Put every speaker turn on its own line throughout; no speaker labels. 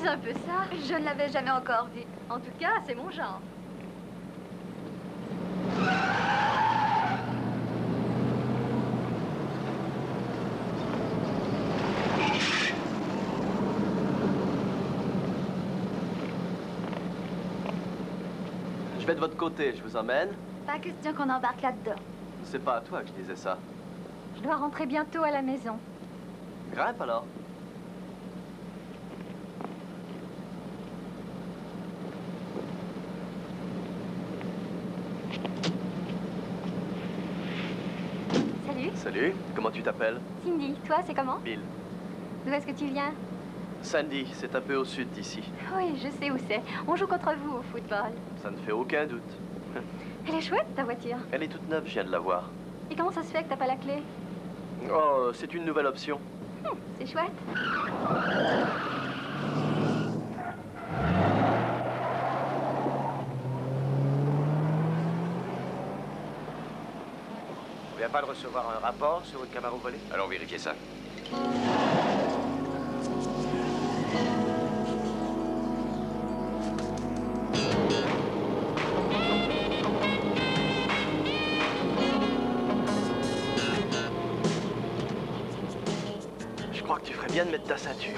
Un peu ça, je ne l'avais jamais encore vu. En tout cas, c'est mon genre.
Je vais de votre côté, je vous emmène.
Pas question qu'on embarque là-dedans.
C'est pas à toi que je disais ça.
Je dois rentrer bientôt à la maison.
Grimpe alors. Salut, comment tu t'appelles?
Cindy, toi c'est comment?
Bill.
D'où est-ce que tu viens?
Sandy, c'est un peu au sud d'ici.
Oui, je sais où c'est. On joue contre vous au football.
Ça ne fait aucun doute.
Elle est chouette ta voiture.
Elle est toute neuve, je viens de la voir.
Et comment ça se fait que t'as pas la clé?
Oh, c'est une nouvelle option.
C'est chouette.
On vient pas de recevoir un rapport sur une Camaro volée?
Allons vérifier ça.
Je crois que tu ferais bien de mettre ta ceinture.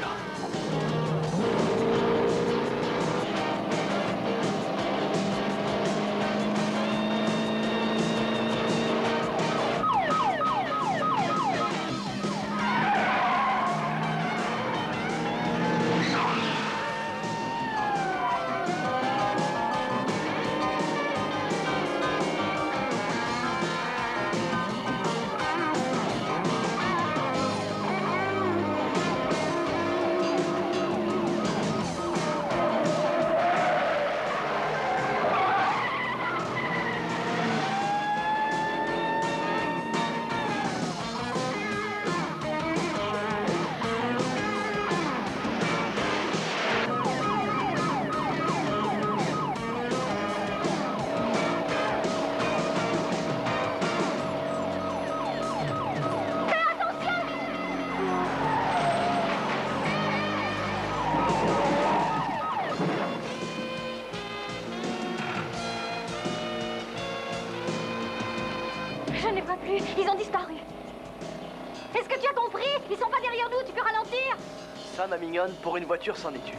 Ils ont disparu. Est-ce que tu as compris? Ils sont pas derrière nous, tu peux ralentir?
Ça, ma mignonne, pour une voiture, c'en est une.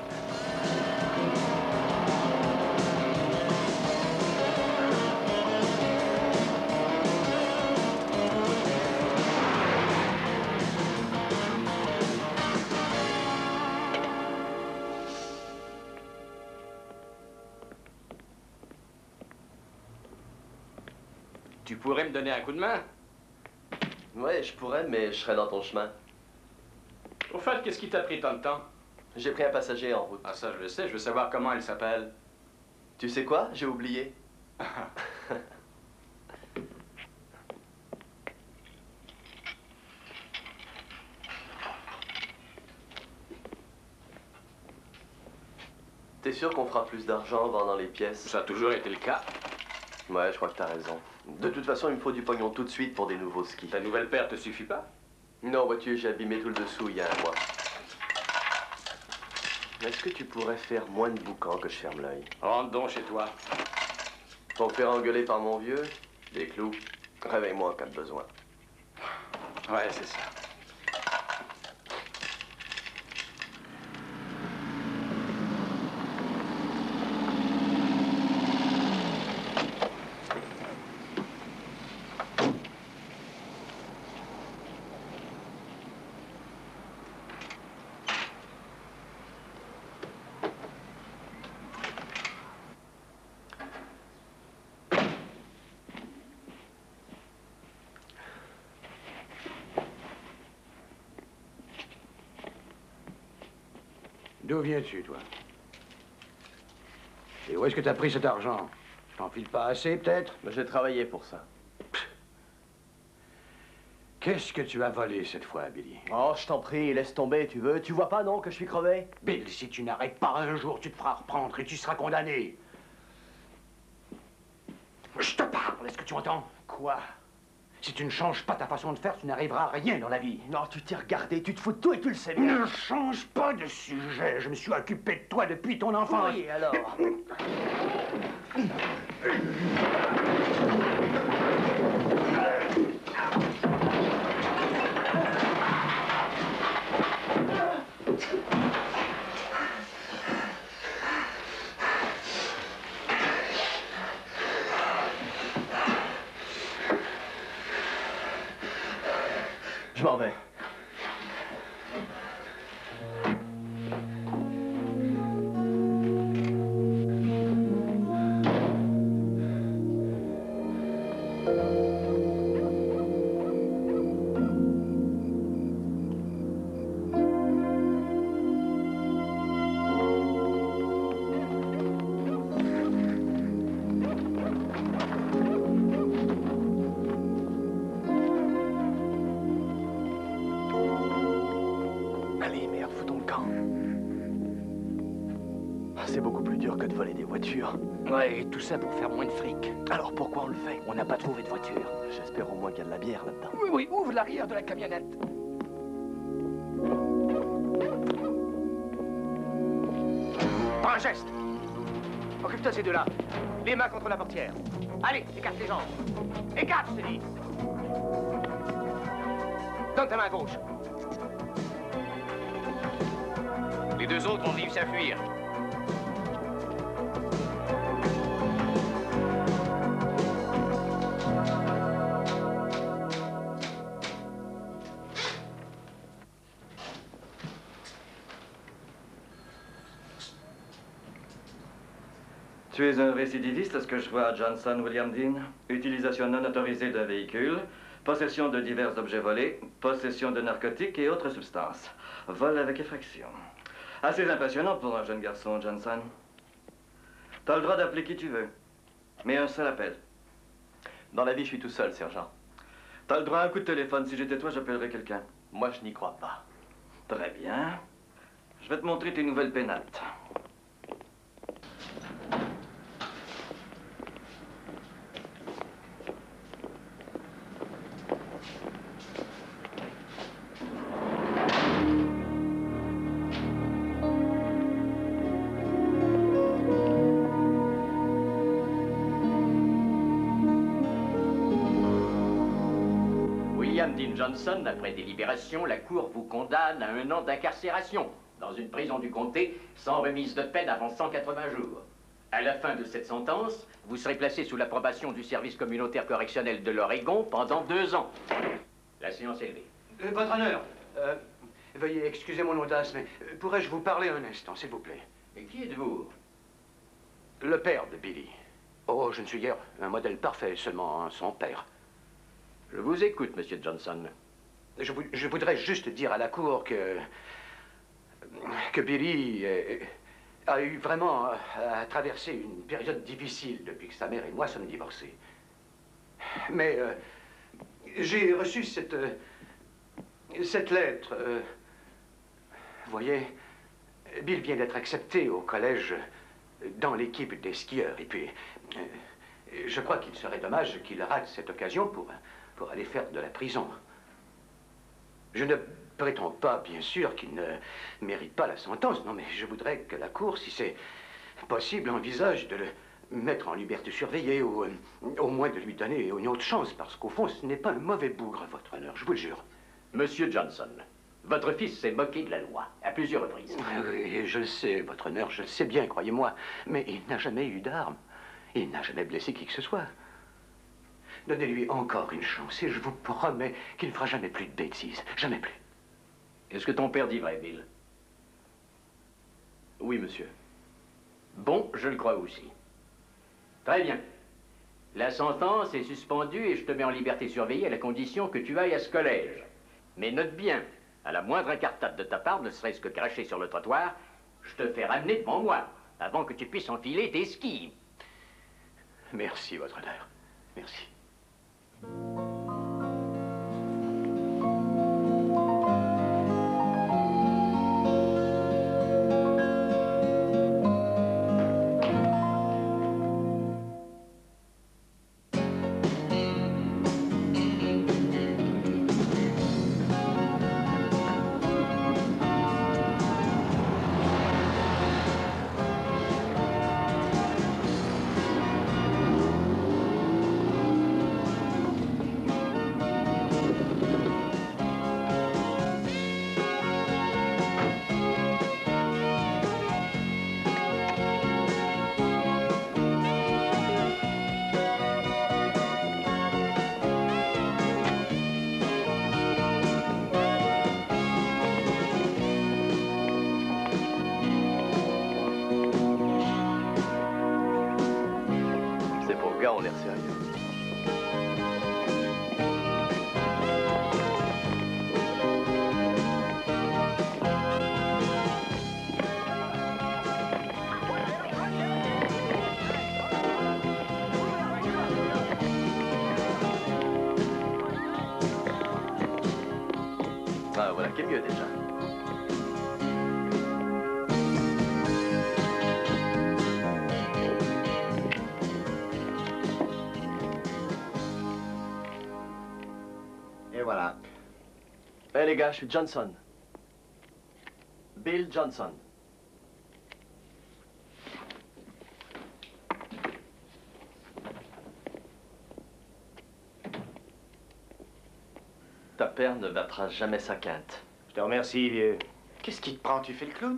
Tu pourrais me donner un coup de main?
Ouais, je pourrais, mais je serais dans ton chemin.
Au fait, qu'est-ce qui t'a pris tant de temps?
J'ai pris un passager en route.
Ah, ça, je le sais. Je veux savoir comment elle s'appelle.
Tu sais quoi? J'ai oublié. T'es sûr qu'on fera plus d'argent en vendant les pièces?
Ça a toujours été le cas.
Ouais, je crois que t'as raison. De toute façon, il me faut du pognon tout de suite pour des nouveaux skis.
Ta nouvelle paire te suffit pas?
Non, vois-tu, j'ai abîmé tout le dessous il y a un mois. Est-ce que tu pourrais faire moins de boucan que je ferme l'œil?
Rentre donc chez toi.
Pour me faire engueuler par mon vieux, des clous. Réveille-moi en cas de besoin.
Ouais, c'est ça.
D'où viens-tu, toi? Et où est-ce que t'as pris cet argent? Je t'en file pas assez, peut-être?
Mais j'ai travaillé pour ça.
Qu'est-ce que tu as volé cette fois, Billy?
Oh, je t'en prie, laisse tomber, tu veux. Tu vois pas, non, que je suis crevé?
Bill, si tu n'arrêtes pas un jour, tu te feras reprendre et tu seras condamné. Je te parle, est-ce que tu entends? Quoi? Si tu ne changes pas ta façon de faire, tu n'arriveras à rien dans la vie.
Non, tu t'es regardé, tu te fous de tout et tu le sais bien.
Ne change pas de sujet. Je me suis occupé de toi depuis ton enfance.
Oui, alors. Je m'en vais. C'est beaucoup plus dur que de voler des voitures.
Ouais, et tout ça pour faire moins de fric.
Alors pourquoi on le fait?
On n'a pas trouvé de voiture.
J'espère au moins qu'il y a de la bière là-dedans.
Oui, oui, ouvre l'arrière de la camionnette. Pas un geste. Occupe-toi de ces deux-là. Les mains contre la portière. Allez, écarte les jambes. Écarte, je te dis. Donne ta main gauche.
Les deux autres ont réussi à fuir.
Tu es un récidiviste, à ce que je vois à Johnson, William Dean. Utilisation non autorisée d'un véhicule, possession de divers objets volés, possession de narcotiques et autres substances. Vol avec effraction. Assez impressionnant pour un jeune garçon, Johnson. T'as le droit d'appeler qui tu veux, mais un seul appel.
Dans la vie, je suis tout seul, sergent.
T'as le droit à un coup de téléphone. Si j'étais toi, j'appellerais quelqu'un.
Moi, je n'y crois pas.
Très bien. Je vais te montrer tes nouvelles pénates.
William Dean Johnson, après délibération, la Cour vous condamne à 1 an d'incarcération dans une prison du comté sans remise de peine avant 180 jours. À la fin de cette sentence, vous serez placé sous l'approbation du service communautaire correctionnel de l'Oregon pendant 2 ans. La séance est levée.
Votre honneur, veuillez excuser mon audace, mais pourrais-je vous parler un instant, s'il vous plaît?
Et qui êtes-vous?
Le père de Billy. Oh, je ne suis guère un modèle parfait, seulement son père.
Je vous écoute, Monsieur Johnson.
Je voudrais juste dire à la Cour que Billy a eu vraiment à traverser une période difficile depuis que sa mère et moi sommes divorcés. Mais j'ai reçu cette lettre. Vous voyez, Bill vient d'être accepté au collège dans l'équipe des skieurs. Et puis, je crois qu'il serait dommage qu'il rate cette occasion pour aller faire de la prison. Je ne prétends pas, bien sûr, qu'il ne mérite pas la sentence. Non, mais je voudrais que la Cour, si c'est possible, envisage de le mettre en liberté surveillée ou au moins de lui donner une autre chance, parce qu'au fond, ce n'est pas un mauvais bougre, votre honneur, je vous le jure.
Monsieur Johnson, votre fils s'est moqué de la loi à plusieurs reprises.
Oui, je le sais, votre honneur, je le sais bien, croyez-moi. Mais il n'a jamais eu d'arme. Il n'a jamais blessé qui que ce soit. Donnez-lui encore une chance et je vous promets qu'il ne fera jamais plus de bêtises. Jamais plus.
Est-ce que ton père dit vrai, Bill?
Oui, monsieur.
Bon, je le crois aussi. Très bien. La sentence est suspendue et je te mets en liberté surveillée à la condition que tu ailles à ce collège. Mais note bien, à la moindre incartade de ta part, ne serait-ce que cracher sur le trottoir, je te fais ramener devant moi, avant que tu puisses enfiler tes skis.
Merci, votre honneur. Merci.
On l'air sérieux. Ah, voilà qui est mieux déjà.
Voilà.
Hé les gars, je suis Johnson. Bill Johnson. Ta père ne battra jamais sa quinte.
Je te remercie, vieux. Qu'est-ce qui te prend? Tu fais le clown?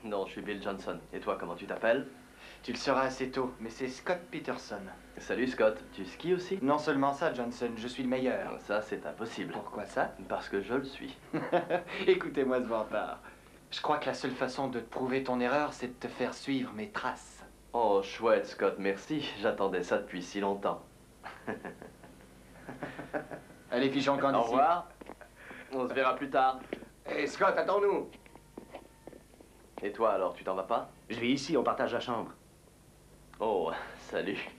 Non, je suis Bill Johnson. Et toi, comment tu t'appelles?
Tu le sauras assez tôt, mais c'est Scott Peterson.
Salut Scott, tu skis aussi?
Non seulement ça, Johnson, je suis le meilleur.
Ça, c'est impossible.
Pourquoi ça?
Parce que je le suis.
Écoutez-moi ce vantard. Je crois que la seule façon de te prouver ton erreur, c'est de te faire suivre mes traces.
Oh, chouette, Scott, merci. J'attendais ça depuis si longtemps.
Allez, fichons quand
Au revoir. On se verra plus tard.
Hé, Scott, attends-nous.
Et toi, alors, tu t'en vas pas?
Je vis ici, on partage la chambre.
Oh, salut.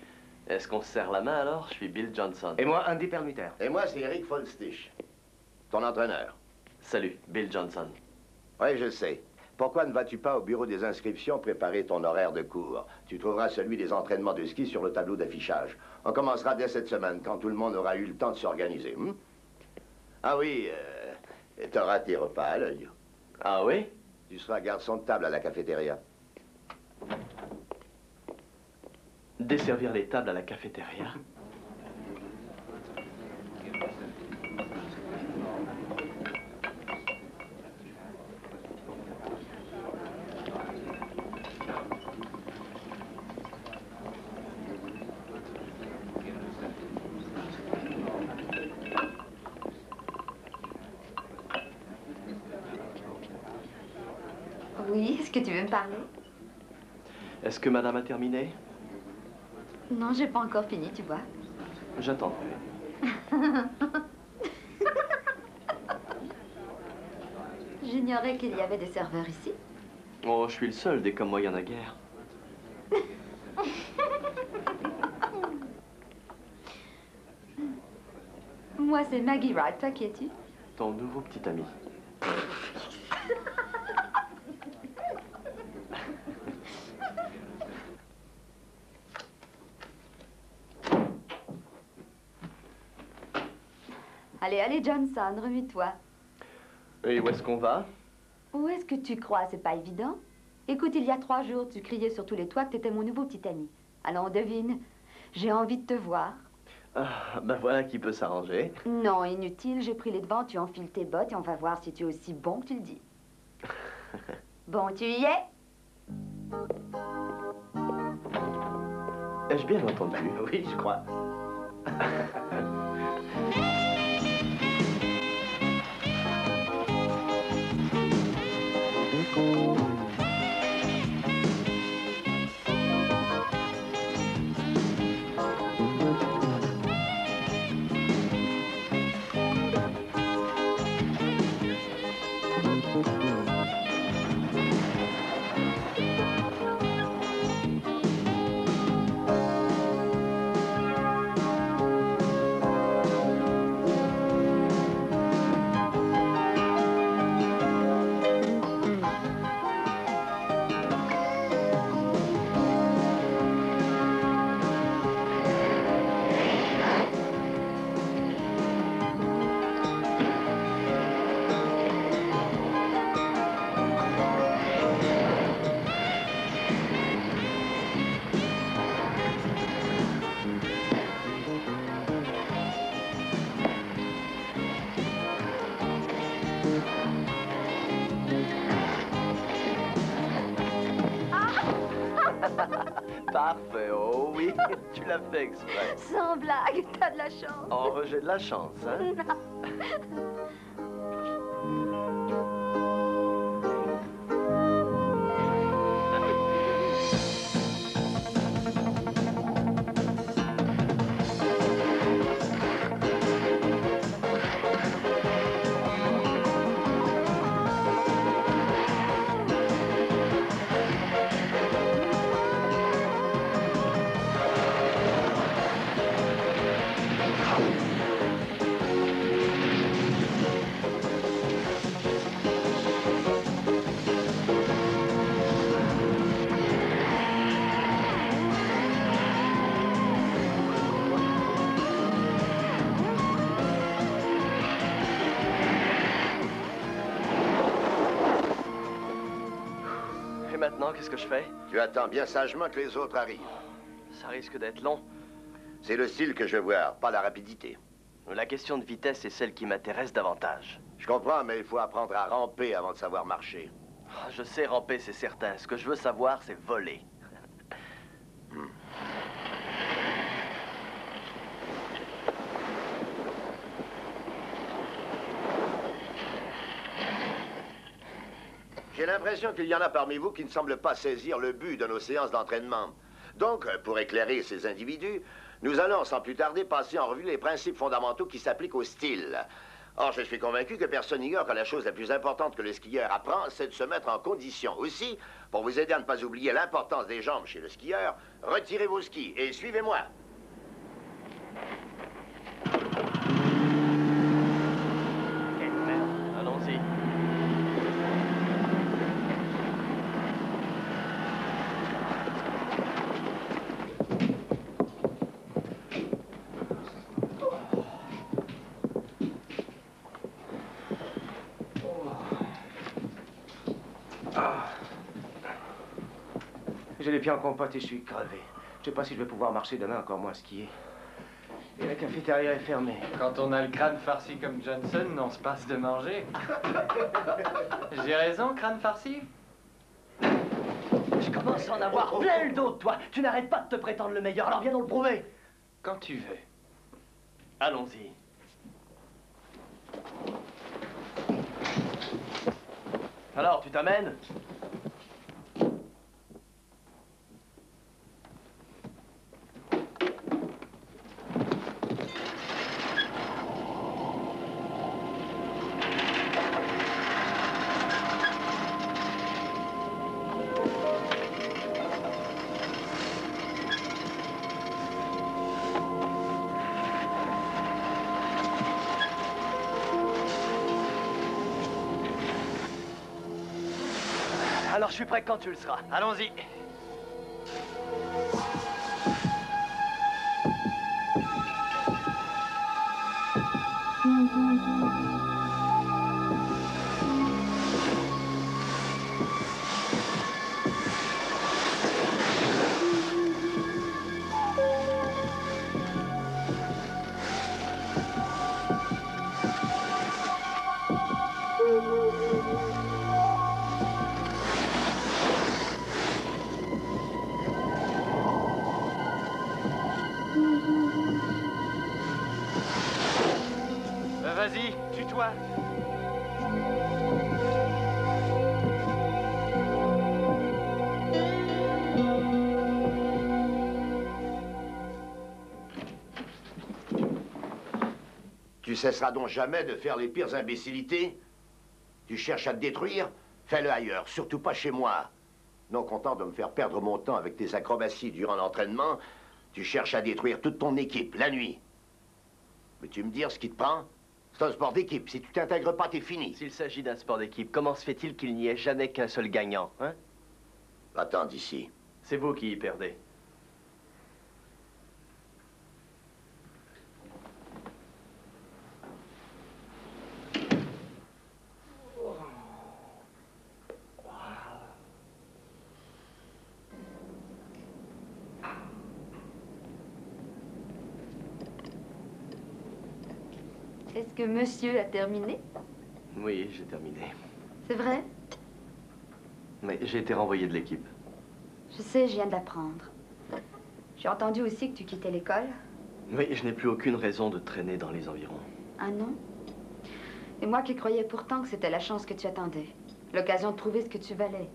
Est-ce qu'on se serre la main, alors? Je suis Bill Johnson.
Et moi, Andy Perlmutter.
Et moi, c'est Eric Folstich, ton entraîneur.
Salut, Bill Johnson.
Oui, je sais. Pourquoi ne vas-tu pas au bureau des inscriptions préparer ton horaire de cours? Tu trouveras celui des entraînements de ski sur le tableau d'affichage. On commencera dès cette semaine, quand tout le monde aura eu le temps de s'organiser. Ah oui, t'auras tes repas à l'œil.
Ah oui?
Tu seras garçon de table à la cafétéria.
Desservir les tables à la cafétéria?
Oui, est-ce que tu veux me parler?
Est-ce que madame a terminé?
Non, j'ai pas encore fini, tu vois.
J'attends.
J'ignorais qu'il y avait des serveurs ici.
Oh, je suis le seul des comme moi, il y en a guère.
Moi, c'est Maggie Wright. Toi, qui es-tu?
Ton nouveau petit ami.
Allez, allez, Johnson, remue-toi.
Et où est-ce qu'on va?
Où est-ce que tu crois? C'est pas évident. Écoute, il y a 3 jours, tu criais sur tous les toits que t'étais mon nouveau petit ami. Alors on devine. J'ai envie de te voir.
Ah, ben voilà qui peut s'arranger.
Non, inutile, j'ai pris les devants, tu enfiles tes bottes et on va voir si tu es aussi bon que tu le dis. Bon, tu y es?
Ai-je bien entendu? Oui, je crois. Parfait, oh oui, tu l'as fait exprès.
Sans blague, t'as de la chance.
Oh, j'ai de la chance, hein? Maintenant, qu'est-ce que je fais?
Tu attends bien sagement que les autres arrivent.
Ça risque d'être long.
C'est le style que je veux voir, pas la rapidité.
La question de vitesse est celle qui m'intéresse davantage.
Je comprends, mais il faut apprendre à ramper avant de savoir marcher.
Je sais ramper, c'est certain. Ce que je veux savoir, c'est voler.
J'ai l'impression qu'il y en a parmi vous qui ne semblent pas saisir le but de nos séances d'entraînement. Donc, pour éclairer ces individus, nous allons sans plus tarder passer en revue les principes fondamentaux qui s'appliquent au style. Or, je suis convaincu que personne n'ignore que la chose la plus importante que le skieur apprend, c'est de se mettre en condition. Aussi, pour vous aider à ne pas oublier l'importance des jambes chez le skieur, retirez vos skis et suivez-moi.
Allons-y.
J'ai les pieds en compote et je suis crevé. Je sais pas si je vais pouvoir marcher demain, encore moins skier. Et la cafétéria est fermée.
Quand on a le crâne farci comme Johnson, on se passe de manger. J'ai raison, crâne farci?
Je commence à en avoir plein le dos de toi. Tu n'arrêtes pas de te prétendre le meilleur, alors viens nous le prouver.
Quand tu veux.
Allons-y. Alors, tu t'amènes? Alors, je suis prêt quand tu le seras. Allons-y.
toi.
Tu cesseras donc jamais de faire les pires imbécilités? Tu cherches à te détruire? Fais-le ailleurs, surtout pas chez moi. Non content de me faire perdre mon temps avec tes acrobaties durant l'entraînement, tu cherches à détruire toute ton équipe, la nuit. Veux-tu me dire ce qui te prend? C'est un sport d'équipe. Si tu t'intègres pas, t'es fini.
S'il s'agit d'un sport d'équipe, comment se fait-il qu'il n'y ait jamais qu'un seul gagnant, hein?
Va-t'en d'ici.
C'est vous qui y perdez.
Est-ce que monsieur a terminé?
Oui, j'ai terminé.
C'est vrai?
Mais j'ai été renvoyé de l'équipe.
Je sais, je viens d'apprendre. J'ai entendu aussi que tu quittais l'école.
Oui, je n'ai plus aucune raison de traîner dans les environs.
Ah non? Et moi qui croyais pourtant que c'était la chance que tu attendais. L'occasion de prouver ce que tu valais.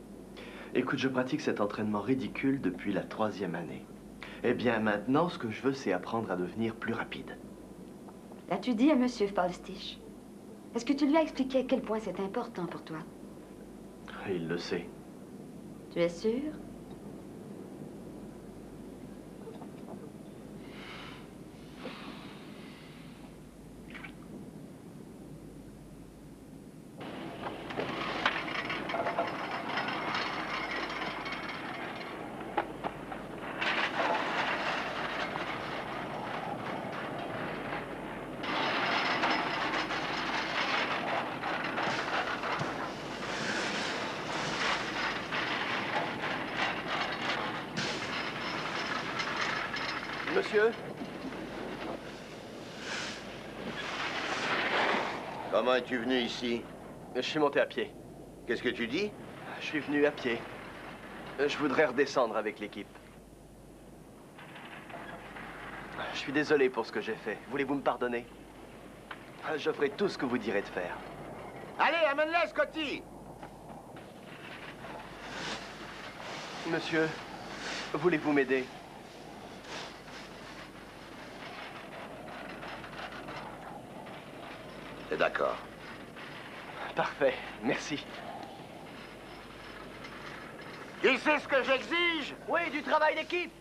Écoute, je pratique cet entraînement ridicule depuis la 3e année. Eh bien, maintenant, ce que je veux, c'est apprendre à devenir plus rapide.
L'as-tu dit à monsieur Falstich? Est-ce que tu lui as expliqué à quel point c'est important pour toi?
Il le sait.
Tu es sûr?
Monsieur?
Comment es-tu venu ici?
Je suis monté à pied.
Qu'est-ce que tu dis?
Je suis venu à pied. Je voudrais redescendre avec l'équipe. Je suis désolé pour ce que j'ai fait. Voulez-vous me pardonner? Je ferai tout ce que vous direz de faire.
Allez, amène-la, Scotty!
Monsieur, voulez-vous m'aider?
T'es d'accord.
Parfait, merci.
Tu sais ce que j'exige?
Oui, du travail d'équipe!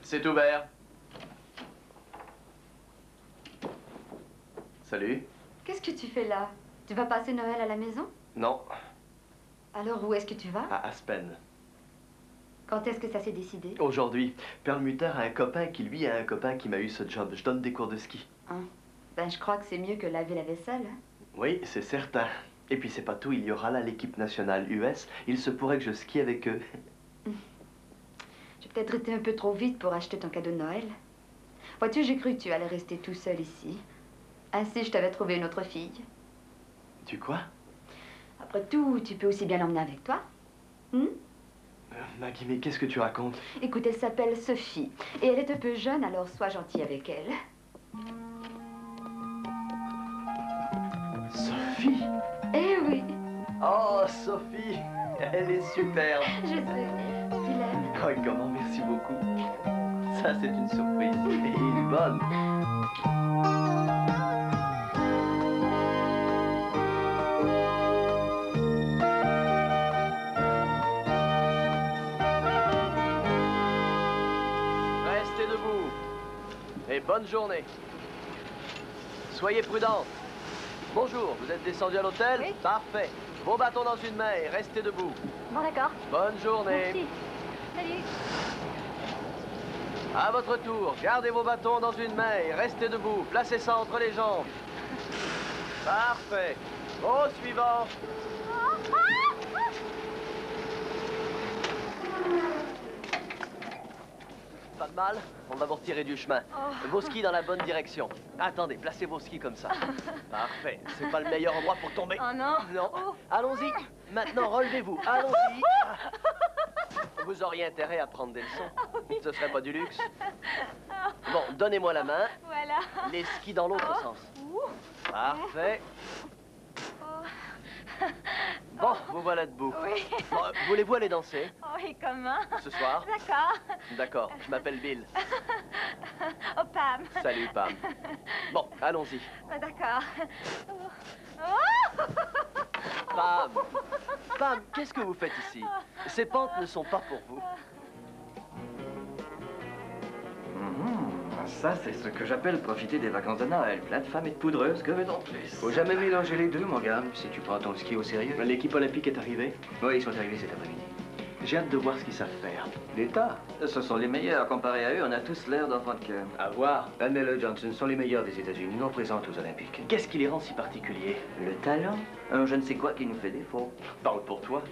C'est ouvert. Salut.
Qu'est-ce que tu fais là? Tu vas passer Noël à la maison?
Non,
Alors où est-ce que tu vas?
à Aspen.
Quand est-ce que ça s'est décidé?
Aujourd'hui, Perlmutter a un copain qui, lui, a un copain qui m'a eu ce job. Je donne des cours de ski.
Hein? Ben, je crois que c'est mieux que laver la vaisselle. Hein?
Oui, c'est certain. Et puis c'est pas tout, il y aura là l'équipe nationale US. Il se pourrait que je skie avec eux.
J'ai peut-être été un peu trop vite pour acheter ton cadeau de Noël. Vois-tu, j'ai cru que tu allais rester tout seul ici. Ainsi, je t'avais trouvé une autre fille.
Tu quoi?
Après tout, tu peux aussi bien l'emmener avec toi.
Maggie, mais qu'est-ce que tu racontes?
Écoute, elle s'appelle Sophie. Et elle est un peu jeune, alors sois gentil avec elle.
Sophie?
Eh oui!
Oh, Sophie! Elle est superbe!
Je sais. Tu l'aimes?
Oh, et comment? Merci beaucoup. Ça, c'est une surprise. Et une bonne. Restez debout. Et bonne journée. Soyez prudents. Bonjour, vous êtes descendu à l'hôtel?
Oui.
Parfait. Vos bâtons dans une main et restez debout.
Bon, d'accord.
Bonne journée.
Merci. Salut.
À votre tour, gardez vos bâtons dans une main et restez debout. Placez ça entre les jambes. Parfait. Au suivant. Pas de mal, on va vous retirer du chemin. Vos skis dans la bonne direction. Attendez, placez vos skis comme ça. Parfait, c'est pas le meilleur endroit pour tomber.
Oh non.
Non. Allons-y. Maintenant, relevez-vous. Allons-y. Vous auriez intérêt à prendre des leçons. Ce serait pas du luxe. Bon, donnez-moi la main.
Voilà.
Les skis dans l'autre sens. Parfait. Bon, vous voilà debout.
Oui.
Bon, voulez-vous aller danser?
Oui, comment?
Ce soir?
D'accord.
D'accord, je m'appelle Bill.
Oh, Pam.
Salut, Pam. Bon, allons-y.
D'accord.
Pam. Pam, qu'est-ce que vous faites ici? Ces pentes ne sont pas pour vous.
Ça, c'est ce que j'appelle profiter des vacances de Noël. Plein de femmes et de poudreuses, que veut-on de plus?
Faut jamais mélanger les deux, mon gars, si tu prends ton ski au sérieux.
L'équipe olympique est arrivée.
Oui, ils sont arrivés cet après-midi.
J'ai hâte de voir ce qu'ils savent faire.
L'État.
Ce sont les meilleurs. Comparé à eux, on a tous l'air d'enfants de cœur.
À voir.
Admets-le, Johnson, sont les meilleurs des États-Unis. Nous représentent aux Olympiques.
Qu'est-ce qui les rend si particuliers?
Le talent. Un je ne sais quoi qui nous fait défaut.
Parle pour toi.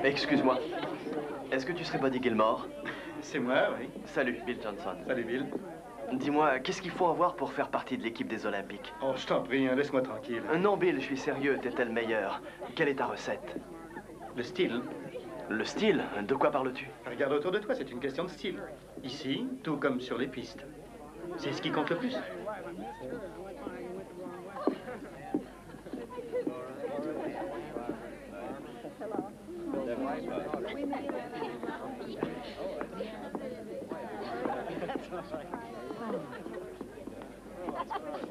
Excuse-moi. Est-ce que tu serais Buddy Gilmore?
C'est moi, oui.
Salut, Bill Johnson.
Salut, Bill.
Dis-moi, qu'est-ce qu'il faut avoir pour faire partie de l'équipe des Olympiques?
Oh, je t'en prie, hein, laisse-moi tranquille.
Non, Bill, je suis sérieux, t'es le meilleur. Quelle est ta recette?
Le style.
Le style? De quoi parles-tu?
Regarde autour de toi, c'est une question de style. Ici, tout comme sur les pistes. C'est ce qui compte le plus.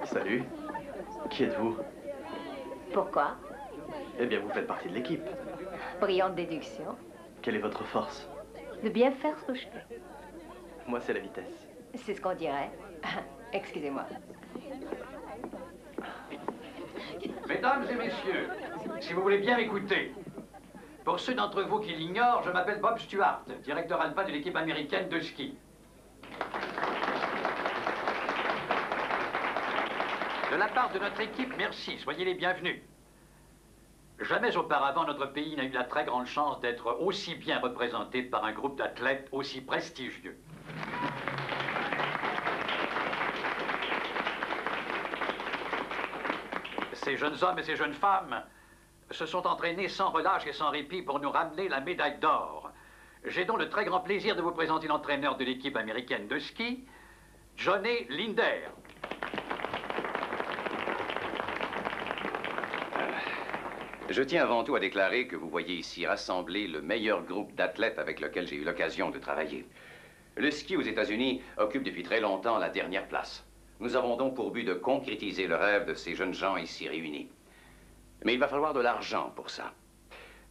Salut. Qui êtes-vous?
Pourquoi?
Eh bien, vous faites partie de l'équipe.
Brillante déduction.
Quelle est votre force?
De bien faire ce que je fais.
Moi, c'est la vitesse.
C'est ce qu'on dirait. Excusez-moi.
Mesdames et messieurs, si vous voulez bien m'écouter, pour ceux d'entre vous qui l'ignorent, je m'appelle Bob Stewart, directeur alpha de l'équipe américaine de ski. De la part de notre équipe, merci, soyez les bienvenus. Jamais auparavant, notre pays n'a eu la très grande chance d'être aussi bien représenté par un groupe d'athlètes aussi prestigieux. Ces jeunes hommes et ces jeunes femmes se sont entraînés sans relâche et sans répit pour nous ramener la médaille d'or. J'ai donc le très grand plaisir de vous présenter l'entraîneur de l'équipe américaine de ski, Johnny Linder.
Je tiens avant tout à déclarer que vous voyez ici rassemblé le meilleur groupe d'athlètes avec lequel j'ai eu l'occasion de travailler. Le ski aux États-Unis occupe depuis très longtemps la dernière place. Nous avons donc pour but de concrétiser le rêve de ces jeunes gens ici réunis. Mais il va falloir de l'argent pour ça.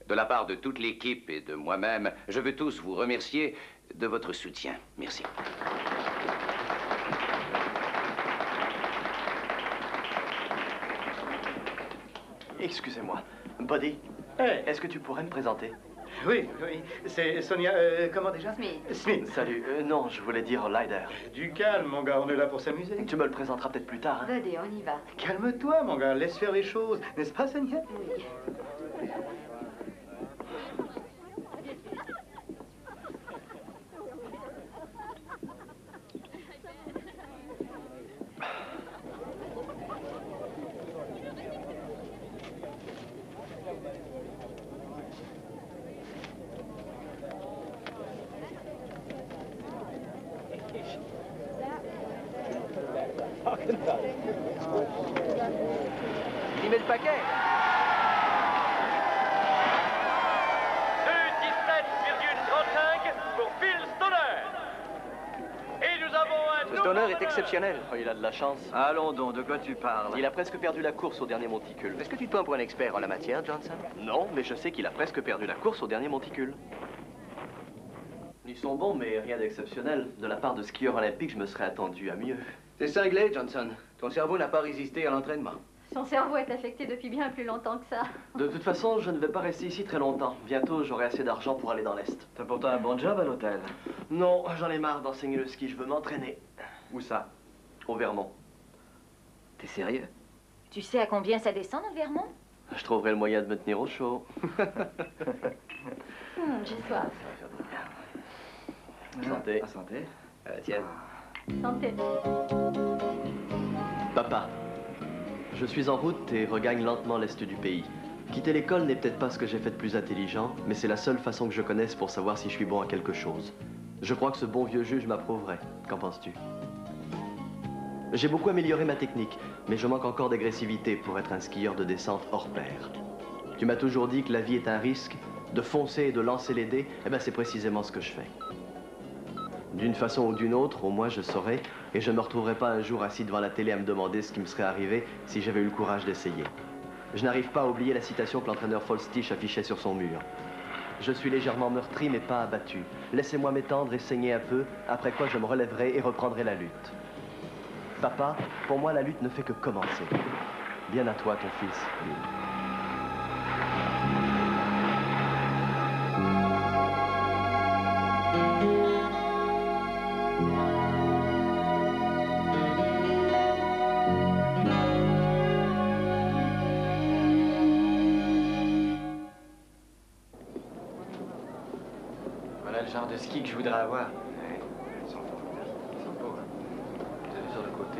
De la part de toute l'équipe et de moi-même, je veux tous vous remercier de votre soutien. Merci.
Excusez-moi. Buddy,
Hey.
est-ce que tu pourrais me présenter?
Oui, oui. C'est Sonia... comment déjà?
Smith.
Smith.
Salut. Non, je voulais dire Lider.
Du calme, mon gars, on est là pour s'amuser.
Tu me le présenteras peut-être plus tard, hein?
Buddy, on y va.
Calme-toi, mon gars, laisse faire les choses. N'est-ce pas, Sonia?
Oui.
Il met le paquet.
2:17,35 pour Bill Stoller.
Stoner est exceptionnel.
Oh, il a de la chance.
Allons donc, de quoi tu parles?
Il a presque perdu la course au dernier monticule.
Est-ce que tu te prends pour un expert en la matière, Johnson?
Non, mais je sais qu'il a presque perdu la course au dernier monticule. Ils sont bons, mais rien d'exceptionnel. De la part de skieurs olympiques, je me serais attendu à mieux.
C'est cinglé, Johnson. Ton cerveau n'a pas résisté à l'entraînement.
Son cerveau est affecté depuis bien plus longtemps que ça.
De toute façon, je ne vais pas rester ici très longtemps. Bientôt, j'aurai assez d'argent pour aller dans l'Est.
T'as pourtant un bon job à l'hôtel.
Non, j'en ai marre d'enseigner le ski. Je veux m'entraîner.
Où ça?
Au Vermont.
T'es sérieux?
Tu sais à combien ça descend dans le Vermont?
Je trouverai le moyen de me tenir au chaud.
J'ai soif.
Santé.
Santé.
Tiens.
Santé.
Papa, je suis en route et regagne lentement l'Est du pays. Quitter l'école n'est peut-être pas ce que j'ai fait de plus intelligent, mais c'est la seule façon que je connaisse pour savoir si je suis bon à quelque chose. Je crois que ce bon vieux juge m'approuverait. Qu'en penses-tu? J'ai beaucoup amélioré ma technique, mais je manque encore d'agressivité pour être un skieur de descente hors pair. Tu m'as toujours dit que la vie est un risque, de foncer et de lancer les dés, eh bien c'est précisément ce que je fais. D'une façon ou d'une autre, au moins je saurai, et je ne me retrouverai pas un jour assis devant la télé à me demander ce qui me serait arrivé si j'avais eu le courage d'essayer. Je n'arrive pas à oublier la citation que l'entraîneur Folstich affichait sur son mur. Je suis légèrement meurtri, mais pas abattu. Laissez-moi m'étendre et saigner un peu, après quoi je me relèverai et reprendrai la lutte. Papa, pour moi, la lutte ne fait que commencer. Bien à toi, ton fils.
Voilà le genre de ski que je voudrais avoir. Ouais, ils sont formidables. Ils sont beaux, hein. Vous avez sur le côté.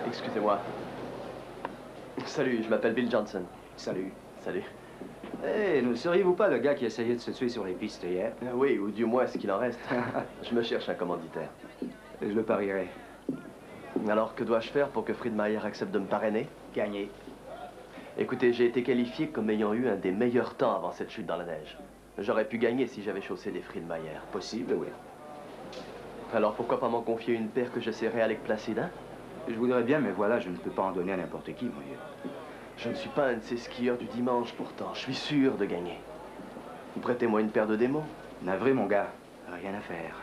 Excusez-moi. Salut, je m'appelle Bill Johnson.
Salut.
Salut.
Eh, ne seriez-vous pas le gars qui essayait de se tuer sur les pistes hier?
Oui, ou du moins ce qu'il en reste. Je me cherche un commanditaire.
Je le parierais.
Alors, que dois-je faire pour que Friedmeier accepte de me parrainer?
Gagner.
Écoutez, j'ai été qualifié comme ayant eu un des meilleurs temps avant cette chute dans la neige. J'aurais pu gagner si j'avais chaussé des Friedmeier.
Possible, oui.
Alors, pourquoi pas m'en confier une paire que j'essaierai avec Placide, hein?
Je voudrais bien, mais voilà, je ne peux pas en donner à n'importe qui, mon vieux.
Je ne suis pas un de ces skieurs du dimanche, pourtant. Je suis sûr de gagner. Prêtez-moi une paire de démos.
Navré, mon gars. Rien à faire.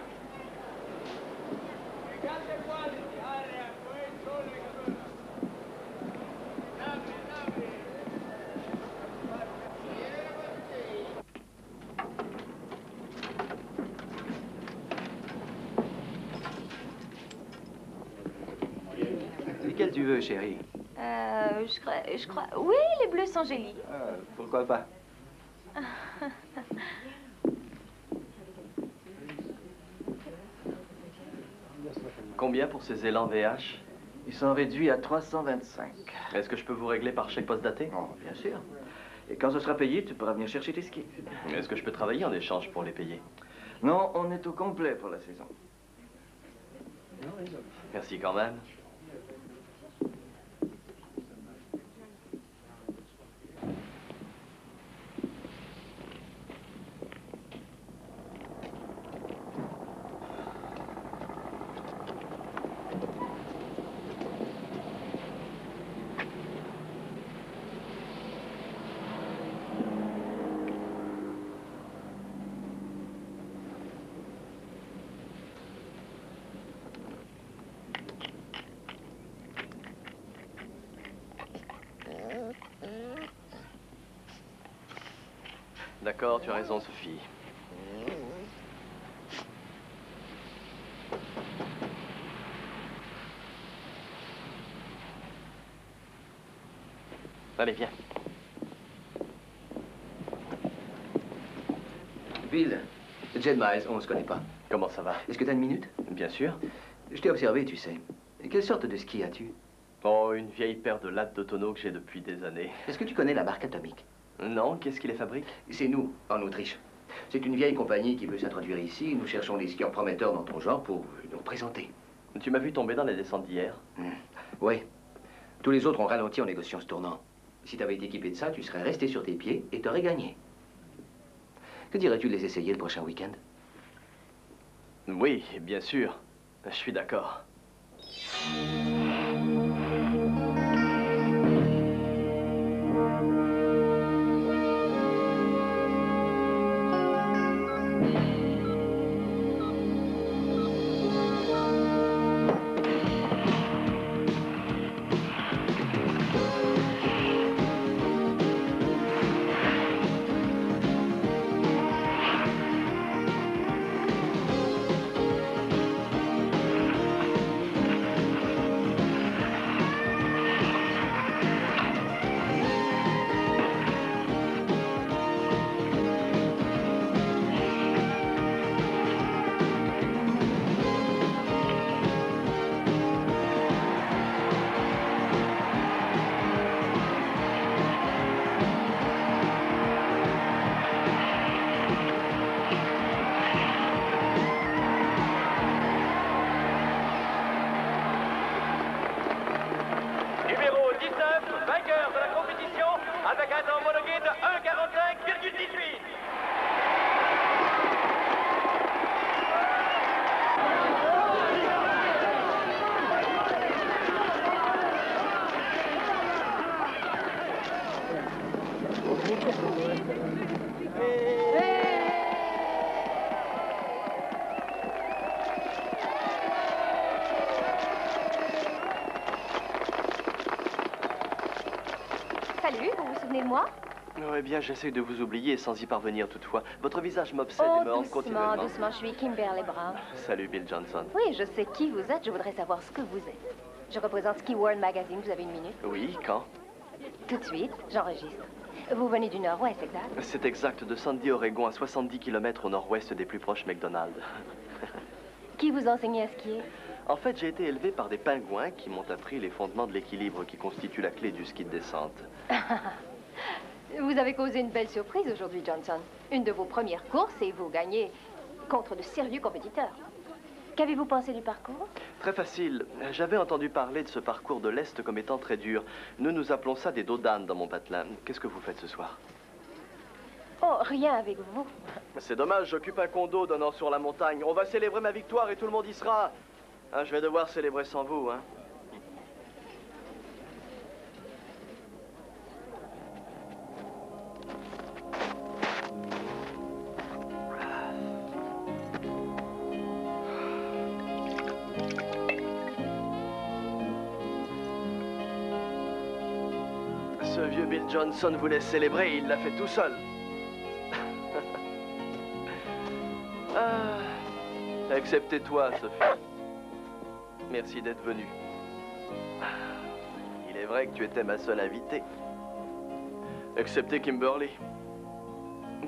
Lesquels tu veux, chérie?
Je crois... Oui, les bleus sont jolis.
Pourquoi pas?
Combien pour ces élans VH?
Ils sont réduits à 325.
Est-ce que je peux vous régler par chèque post-daté?
Oh, bien sûr. Et quand ce sera payé, tu pourras venir chercher tes skis.
Est-ce que je peux travailler en échange pour les payer?
Non, on est au complet pour la saison.
Merci quand même. D'accord, tu as raison, Sophie. Allez, viens.
Bill, Jed Miles, on ne se connaît pas.
Comment ça va?
Est-ce que tu as une minute?
Bien sûr.
Je t'ai observé, tu sais. Quelle sorte de ski as-tu?
Oh, une vieille paire de lattes de tonneau que j'ai depuis des années.
Est-ce que tu connais la marque Atomique?
Non, qu'est-ce qui les fabrique?
C'est nous, en Autriche. C'est une vieille compagnie qui veut s'introduire ici. Nous cherchons des skieurs prometteurs dans ton genre pour nous présenter.
Tu m'as vu tomber dans la descente d'hier?
Oui. Tous les autres ont ralenti en négociant ce tournant. Si tu avais été équipé de ça, tu serais resté sur tes pieds et t'aurais gagné. Que dirais-tu de les essayer le prochain week-end?
Oui, bien sûr. Je suis d'accord.
avec un temps homologué de 1:45,18.
Salut, vous vous souvenez de moi?
Eh bien, j'essaie de vous oublier sans y parvenir toutefois. Votre visage m'obsède et me hante continuellement.
Doucement, je suis Kimberly Brown.
Salut, Bill Johnson.
Oui, je sais qui vous êtes, je voudrais savoir ce que vous êtes. Je représente Ski World Magazine, vous avez une minute?
Oui, quand?
Tout de suite, j'enregistre. Vous venez du nord-ouest, exact?
C'est exact, de Sandy, Oregon, à 70 km au nord-ouest des plus proches McDonald's.
Qui vous enseignait à skier?
En fait, j'ai été élevé par des pingouins qui m'ont appris les fondements de l'équilibre qui constituent la clé du ski de descente.
Vous avez causé une belle surprise aujourd'hui, Johnson. Une de vos premières courses et vous gagnez contre de sérieux compétiteurs. Qu'avez-vous pensé du parcours?
Très facile. J'avais entendu parler de ce parcours de l'Est comme étant très dur. Nous appelons ça des dos d'âne dans mon patelin. Qu'est-ce que vous faites ce soir?
Oh, rien avec vous.
C'est dommage, j'occupe un condo donnant sur la montagne. On va célébrer ma victoire et tout le monde y sera. Hein, je vais devoir célébrer sans vous, hein. Ce vieux Bill Johnson voulait célébrer, il l'a fait tout seul. Excepté toi, Sophie. Merci d'être venue. Il est vrai que tu étais ma seule invitée. Excepté Kimberly.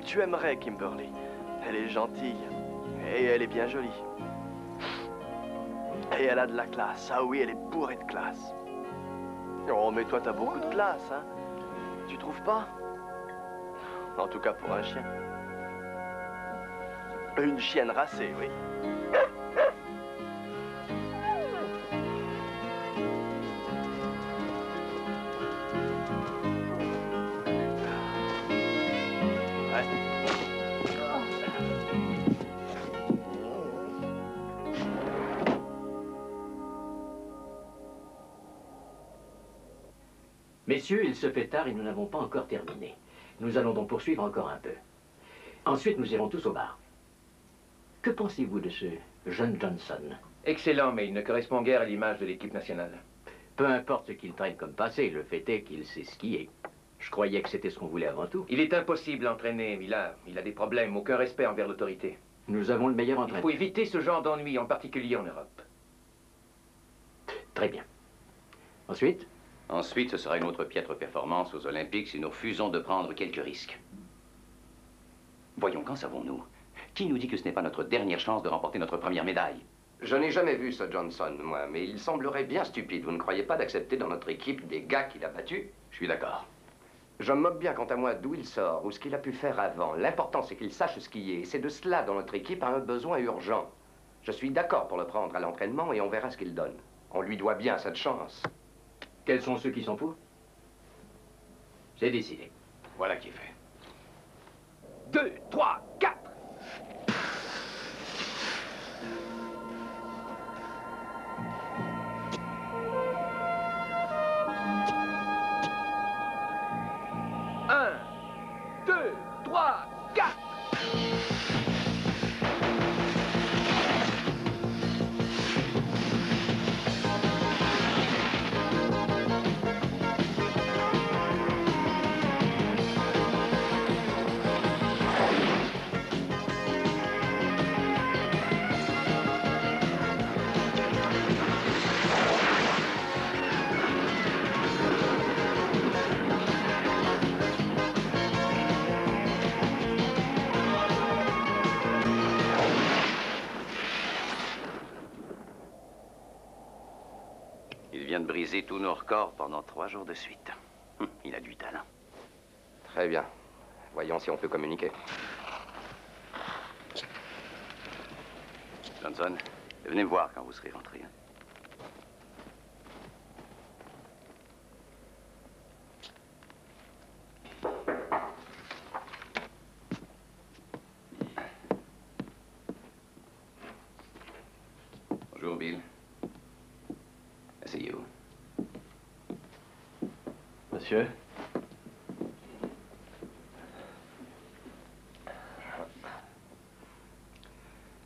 Tu aimerais Kimberly. Elle est gentille. Et elle est bien jolie. Et elle a de la classe. Ah oui, elle est bourrée de classe. Oh, mais toi, t'as beaucoup de classe, hein? Tu trouves pas? En tout cas, pour un chien. Une chienne racée, oui.
Messieurs, il se fait tard et nous n'avons pas encore terminé. Nous allons donc poursuivre encore un peu. Ensuite, nous irons tous au bar. Que pensez-vous de ce jeune Johnson?
Excellent, mais il ne correspond guère à l'image de l'équipe nationale.
Peu importe ce qu'il traîne comme passé, le fait est qu'il sait skier. Je croyais que c'était ce qu'on voulait avant tout.
Il est impossible d'entraîner, il a des problèmes, aucun respect envers l'autorité.
Nous avons le meilleur entraîneur.
Il faut éviter ce genre d'ennui, en particulier en Europe.
Très bien. Ensuite?
Ensuite, ce sera une autre piètre performance aux Olympiques si nous refusons de prendre quelques risques. Voyons, qu'en savons-nous? Qui nous dit que ce n'est pas notre dernière chance de remporter notre première médaille?
Je n'ai jamais vu ce Johnson, moi, mais il semblerait bien stupide. Vous ne croyez pas d'accepter dans notre équipe des gars qu'il a battus?
Je suis d'accord.
Je me moque bien, quant à moi, d'où il sort ou ce qu'il a pu faire avant. L'important, c'est qu'il sache skier. C'est de cela dont notre équipe a un besoin urgent.
Je suis d'accord pour le prendre à l'entraînement et on verra ce qu'il donne. On lui doit bien cette chance.
Quels sont ceux qui sont pour? C'est décidé.
Voilà qui est fait.
2, 3, 4. Un, 2, 3, 4.
Il vient de briser tous nos records pendant 3 jours de suite. Il a du talent.
Très bien. Voyons si on peut communiquer.
Johnson, venez me voir quand vous serez rentré. Bonjour, Bill. Asseyez-vous.
Monsieur?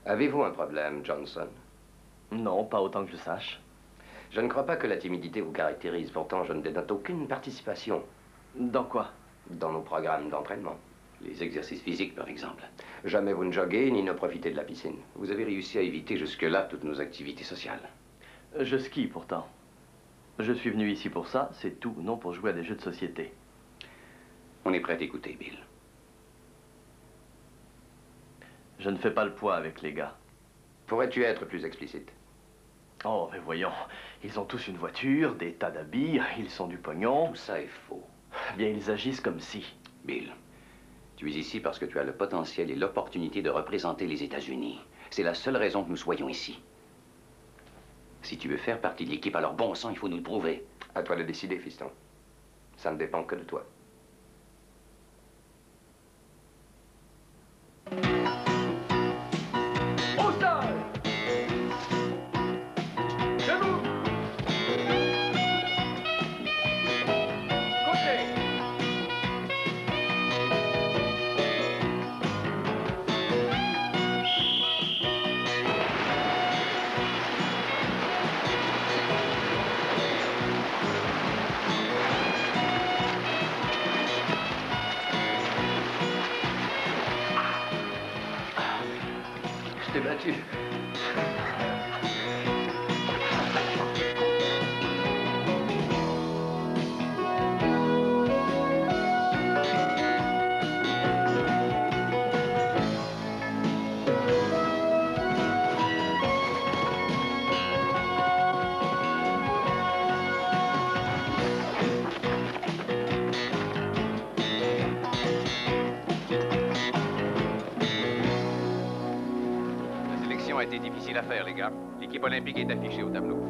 Avez-vous un problème, Johnson?
Non, pas autant que je sache.
Je ne crois pas que la timidité vous caractérise. Pourtant, je ne dénote aucune participation.
Dans quoi?
Dans nos programmes d'entraînement.
Les exercices physiques, par exemple.
Jamais vous ne joguez ni ne profitez de la piscine.
Vous avez réussi à éviter jusque-là toutes nos activités sociales.
Je skie pourtant. Je suis venu ici pour ça, c'est tout, non pour jouer à des jeux de société.
On est prêt à t'écouter, Bill.
Je ne fais pas le poids avec les gars.
Pourrais-tu être plus explicite?
Oh, mais voyons, ils ont tous une voiture, des tas d'habits, ils sont du pognon.
Tout ça est faux.
Bien, ils agissent comme si.
Bill, tu es ici parce que tu as le potentiel et l'opportunité de représenter les États-Unis. C'est la seule raison que nous soyons ici. Si tu veux faire partie de l'équipe, alors bon sang, il faut nous le prouver.
À toi de décider, fiston. Ça ne dépend que de toi.
Au sol. Debout. Côté.
Je t'ai battu.
La sélection a été difficile à faire, les gars. L'équipe olympique est affichée au tableau.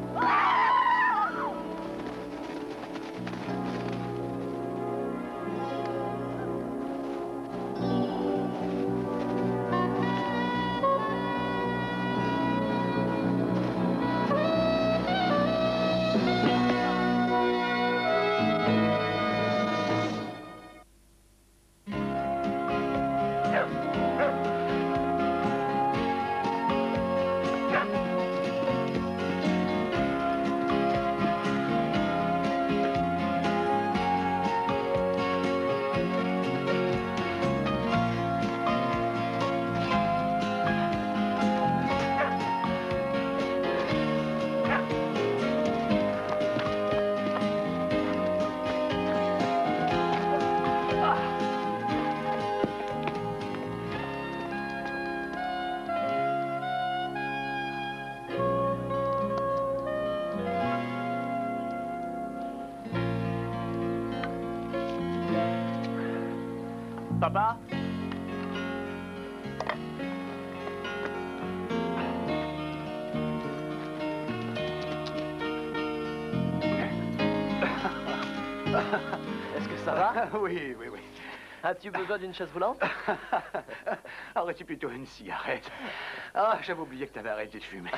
Papa?
Est-ce que ça va?
Oui, oui, oui.
As-tu besoin d'une chaise roulante?
Aurais-tu plutôt une cigarette? Ah, j'avais oublié que t'avais arrêté de fumer.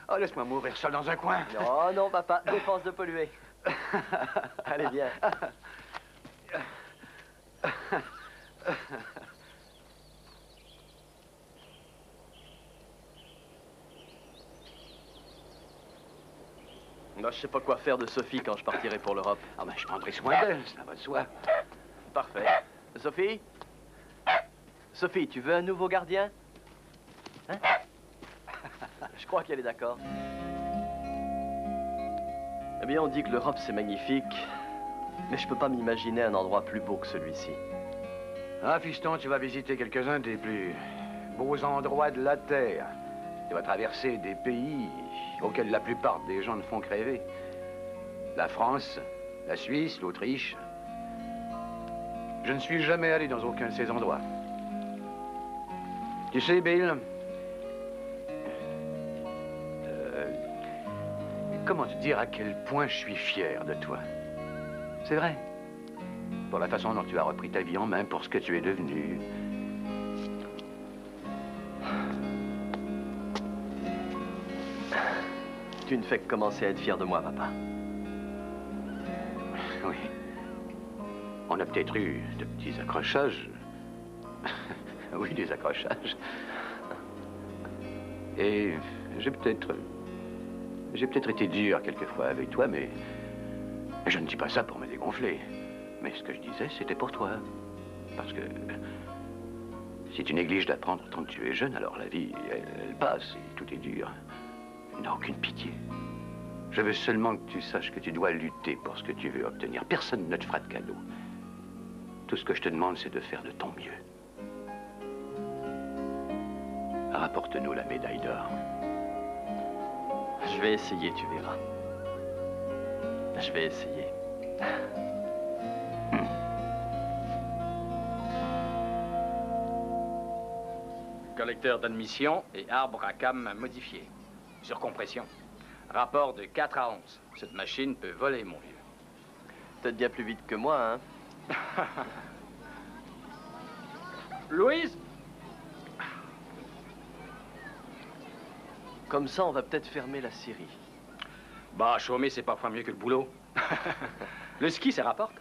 Oh, laisse-moi mourir seul dans un coin.
Non, non, papa, défense de polluer. Allez, viens. Moi, je sais pas quoi faire de Sophie quand je partirai pour l'Europe.
Ah ben, je prendrai soin d'elle, ça va de soi.
Parfait. Sophie? Sophie, tu veux un nouveau gardien? Hein? Je crois qu'elle est d'accord. Eh bien, on dit que l'Europe, c'est magnifique, mais je peux pas m'imaginer un endroit plus beau que celui-ci.
Ah, fiston, tu vas visiter quelques-uns des plus beaux endroits de la Terre. Tu vas traverser des pays auxquels la plupart des gens ne font que rêver. La France, la Suisse, l'Autriche. Je ne suis jamais allé dans aucun de ces endroits. Tu sais, Bill, comment te dire à quel point je suis fier de toi? C'est vrai. Pour la façon dont tu as repris ta vie en main, pour ce que tu es devenu.
Tu ne fais que commencer à être fier de moi, papa.
Oui. On a peut-être eu de petits accrochages. Oui, des accrochages. Et j'ai peut-être été dur quelquefois avec toi, mais je ne dis pas ça pour me dégonfler. Mais ce que je disais, c'était pour toi. Parce que si tu négliges d'apprendre tant que tu es jeune, alors la vie, elle passe et tout est dur. Tu n'as aucune pitié. Je veux seulement que tu saches que tu dois lutter pour ce que tu veux obtenir. Personne ne te fera de cadeau. Tout ce que je te demande, c'est de faire de ton mieux. Rapporte-nous la médaille d'or.
Je vais essayer, tu verras. Je vais essayer.
Collecteur d'admission et arbre à cam modifié. Sur compression. Rapport de 4 à 11. Cette machine peut voler, mon vieux.
Peut-être bien plus vite que moi, hein?
Louise?
Comme ça, on va peut-être fermer la série.
Bah, chômer, c'est parfois mieux que le boulot. Le ski, ça rapporte?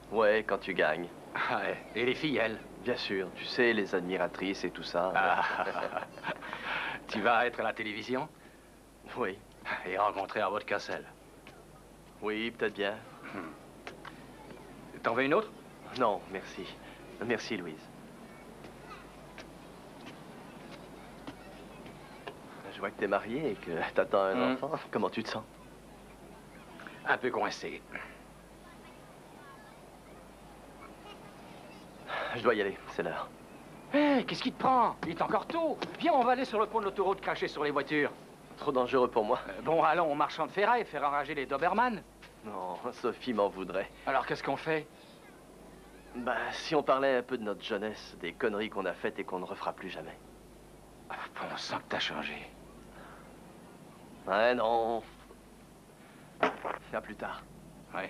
Ouais, quand tu gagnes.
Ouais. Et les filles, elles?
Bien sûr. Tu sais, les admiratrices et tout ça.
Ah. Tu vas être à la télévision?
Oui.
Et rencontrer Harvard Castle?
Oui, peut-être bien.
T'en veux une autre?
Non, merci. Merci, Louise. Je vois que t'es marié et que t'attends un enfant. Comment tu te sens?
Un peu coincé.
Je dois y aller, c'est l'heure.
Hé, qu'est-ce qui te prend? Il est encore tôt. Viens, on va aller sur le pont de l'autoroute cracher sur les voitures.
Trop dangereux pour moi.
Bon, allons au marchand de ferraille faire enrager les Doberman.
Non, Sophie m'en voudrait.
Alors, qu'est-ce qu'on fait?
Ben, si on parlait un peu de notre jeunesse, des conneries qu'on a faites et qu'on ne refera plus jamais.
Bon sang que t'as changé.
Ouais, non. À plus tard.
Ouais.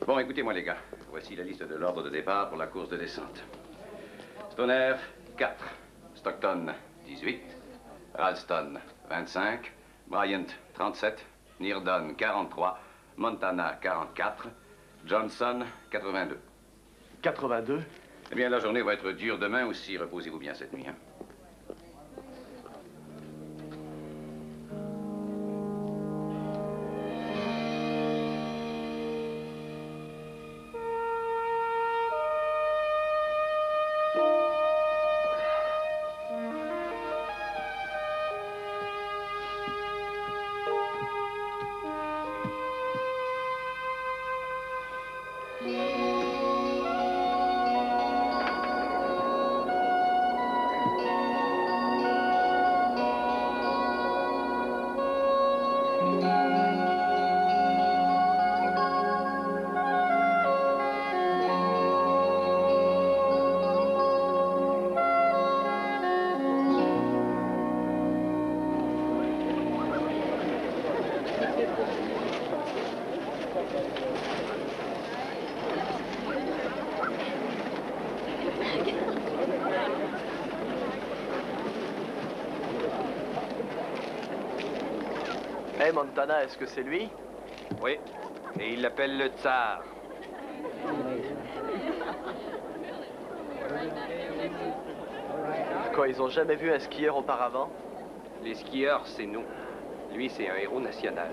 Bon, écoutez-moi, les gars. Voici la liste de l'ordre de départ pour la course de descente. Stoner, 4. Stockton, 18. Ralston, 25. Bryant, 37. Neardon, 43. Montana, 44. Johnson, 82.
82?
Eh bien, la journée va être dure demain aussi. Reposez-vous bien cette nuit, hein.
Hey Montana, est-ce que c'est lui?
Oui, et il l'appelle le tsar.
Quoi, ils ont jamais vu un skieur auparavant?
Les skieurs, c'est nous. Lui, c'est un héros national.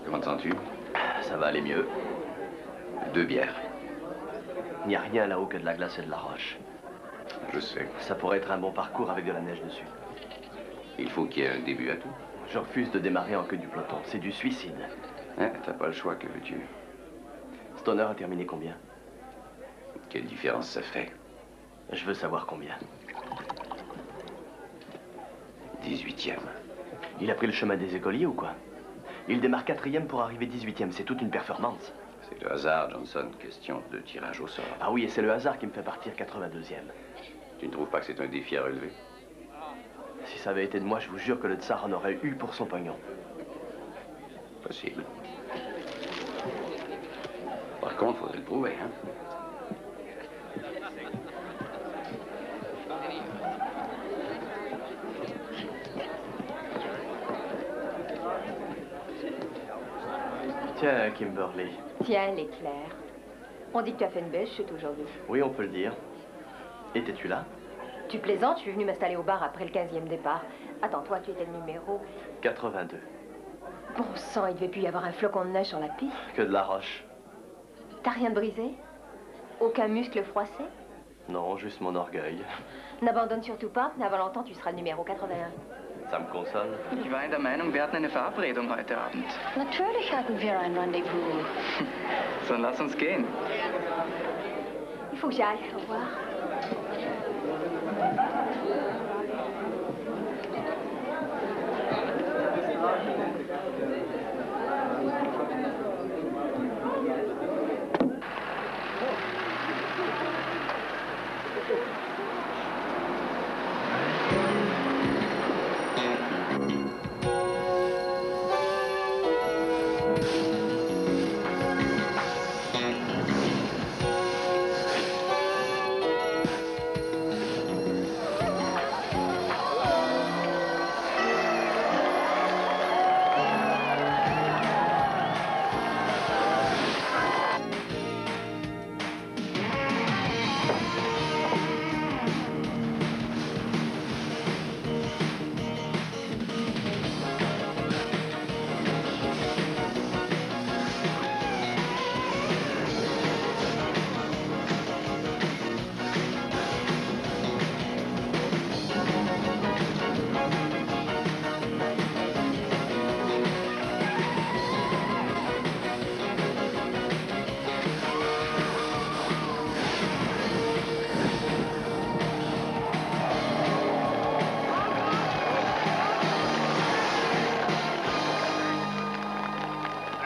Comment te sens-tu?
Ça va aller mieux.
2 bières.
Il n'y a rien là-haut que de la glace et de la roche.
Je sais.
Ça pourrait être un bon parcours avec de la neige dessus.
Il faut qu'il y ait un début à tout.
Je refuse de démarrer en queue du peloton. C'est du suicide.
Hein, t'as pas le choix, que veux-tu?
Stoner a terminé combien?
Quelle différence ça fait?
Je veux savoir combien.
18e.
Il a pris le chemin des écoliers ou quoi? Il démarre 4e pour arriver 18e. C'est toute une performance.
C'est le hasard, Johnson. Question de tirage au sort.
Ah oui, et c'est le hasard qui me fait partir 82e.
Tu ne trouves pas que c'est un défi à relever?
Si ça avait été de moi, je vous jure que le tsar en aurait eu pour son pognon.
Possible. Par contre, faudrait le prouver, hein?
Tiens, Kimberly.
Tiens, l'éclair. On dit que tu as fait une belle chute aujourd'hui.
Oui, on peut le dire. Étais-tu là?
Tu plaisantes, je suis venue m'installer au bar après le 15e départ. Attends, toi, tu étais le numéro...
82.
Bon sang, il devait plus y avoir un flocon de neige sur la piste.
Que de la roche.
T'as rien de brisé? Aucun muscle froissé?
Non, juste mon orgueil.
N'abandonne surtout pas. Avant longtemps, tu seras le numéro 81.
Ça me console.
Ich war in der Meinung, wir hatten eine Verabredung heute Abend.
Natürlich hatten wir ein Rendezvous.
So, lass uns gehen.
Il faut que j'aille. Au revoir.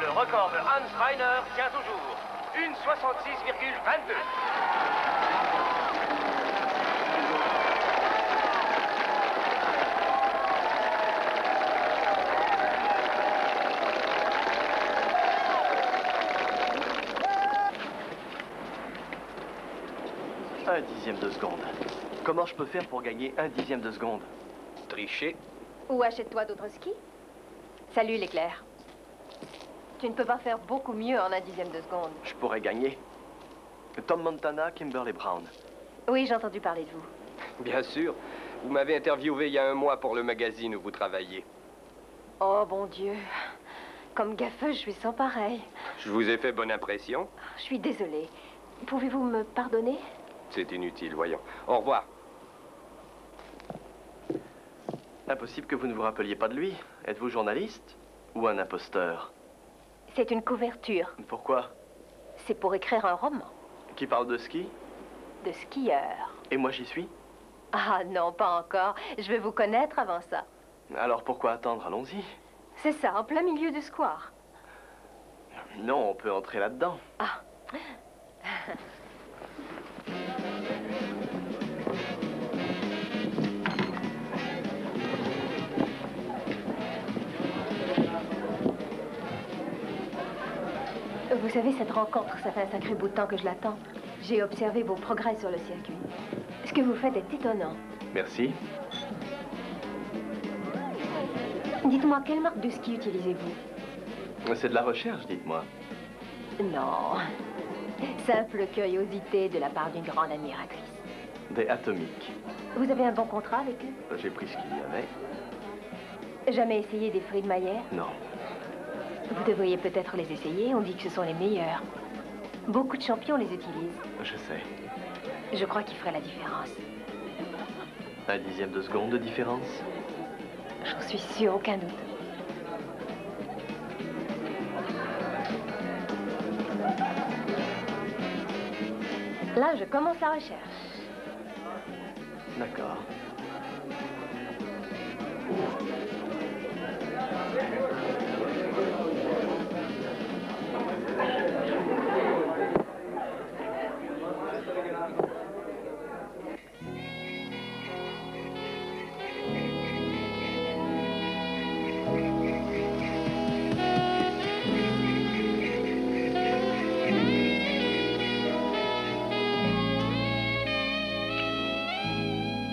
Le record de Hans Reiner tient toujours. 1,66,22.
Un dixième de seconde. Comment je peux faire pour gagner un dixième de seconde?
Tricher.
Ou achète-toi d'autres skis. Salut, l'éclair. Tu ne peux pas faire beaucoup mieux en un dixième de seconde.
Je pourrais gagner. Tom Montana, Kimberly Brown.
Oui, j'ai entendu parler de vous.
Bien sûr. Vous m'avez interviewé il y a un mois pour le magazine où vous travaillez.
Oh, bon Dieu. Comme gaffeuse, je suis sans pareil.
Je vous ai fait bonne impression.
Je suis désolée. Pouvez-vous me pardonner?
C'est inutile, voyons. Au revoir.
Impossible que vous ne vous rappeliez pas de lui. Êtes-vous journaliste ou un imposteur?
C'est une couverture.
Pourquoi?
C'est pour écrire un roman.
Qui parle de ski?
De skieur.
Et moi j'y suis?
Ah non, pas encore. Je veux vous connaître avant ça.
Alors pourquoi attendre? Allons-y.
C'est ça, en plein milieu du square.
Non, on peut entrer là-dedans.
Ah. Vous savez, cette rencontre, ça fait un sacré bout de temps que je l'attends. J'ai observé vos progrès sur le circuit. Ce que vous faites est étonnant.
Merci.
Dites-moi, quelle marque de ski utilisez-vous?
C'est de la recherche, dites-moi.
Non. Simple curiosité de la part d'une grande admiratrice.
Des atomiques.
Vous avez un bon contrat avec eux?
J'ai pris ce qu'il y avait.
Jamais essayé des Friedmayer?
Non.
Vous devriez peut-être les essayer. On dit que ce sont les meilleurs. Beaucoup de champions les utilisent.
Je sais.
Je crois qu'ils feraient la différence.
Un dixième de seconde de différence?
J'en suis sûre, aucun doute. Là, je commence la recherche.
D'accord.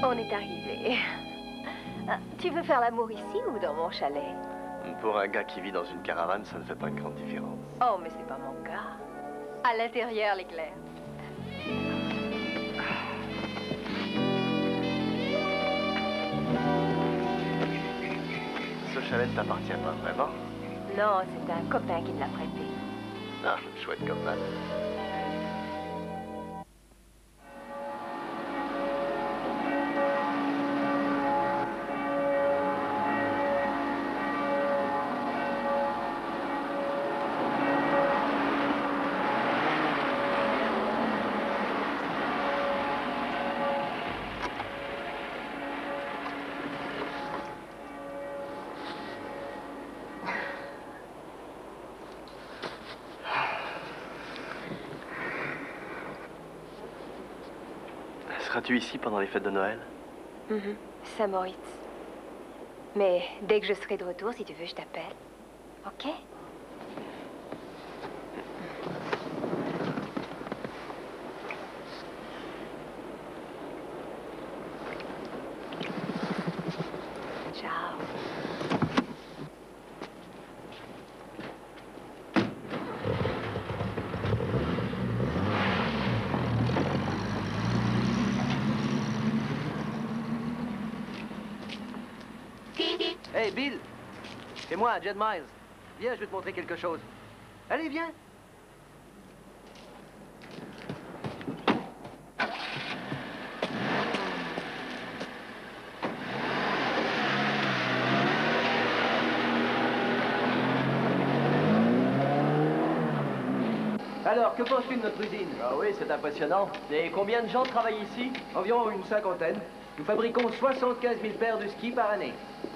On est arrivé. Tu veux faire l'amour ici ou dans mon chalet?
Pour un gars qui vit dans une caravane, ça ne fait pas une grande différence.
Oh, mais c'est pas mon cas. À l'intérieur, l'éclair.
Ce chalet ne t'appartient pas vraiment?
Non, c'est un copain qui me l'a prêté.
Ah, chouette copain. Seras-tu ici pendant les fêtes de Noël?
Saint-Moritz. Mais dès que je serai de retour, si tu veux, je t'appelle. OK? Ciao.
Hey, Bill! C'est moi, Jed Miles. Viens, je vais te montrer quelque chose. Allez, viens! Alors, que penses-tu de notre usine?
Ah oui, c'est impressionnant. Et combien de gens travaillent ici?
Environ une cinquantaine. Nous fabriquons 75 000 paires de skis par année.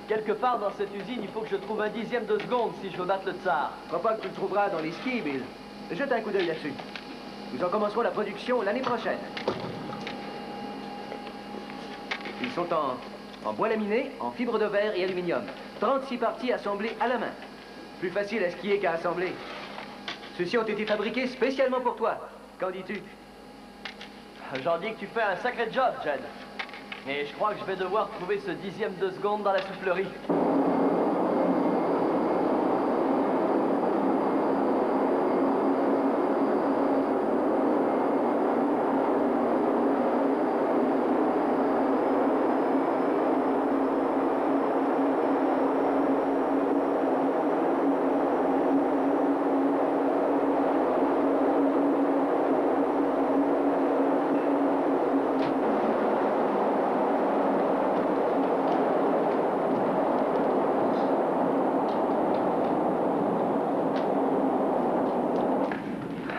Quelque part dans cette usine, il faut que je trouve un dixième de seconde si je veux battre le tsar.
Je crois pas que tu le trouveras dans les skis, Bill. Jette un coup d'œil là-dessus. Nous en commencerons la production l'année prochaine. Ils sont en bois laminé, en fibre de verre et aluminium. 36 parties assemblées à la main. Plus facile à skier qu'à assembler. Ceux-ci ont été fabriqués spécialement pour toi. Qu'en dis-tu?
J'en dis que tu fais un sacré job, Jed. Et je crois que je vais devoir trouver ce dixième de seconde dans la soufflerie.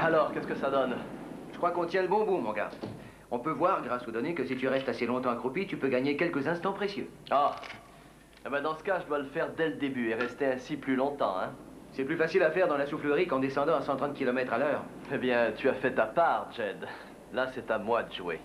Alors, qu'est-ce que ça donne?
Je crois qu'on tient le bon bout, mon gars. On peut voir, grâce aux données, que si tu restes assez longtemps accroupi, tu peux gagner quelques instants précieux.
Ah. Eh ben dans ce cas, je dois le faire dès le début et rester ainsi plus longtemps, hein?
C'est plus facile à faire dans la soufflerie qu'en descendant à 130 km à l'heure.
Eh bien, tu as fait ta part, Jed. Là, c'est à moi de jouer.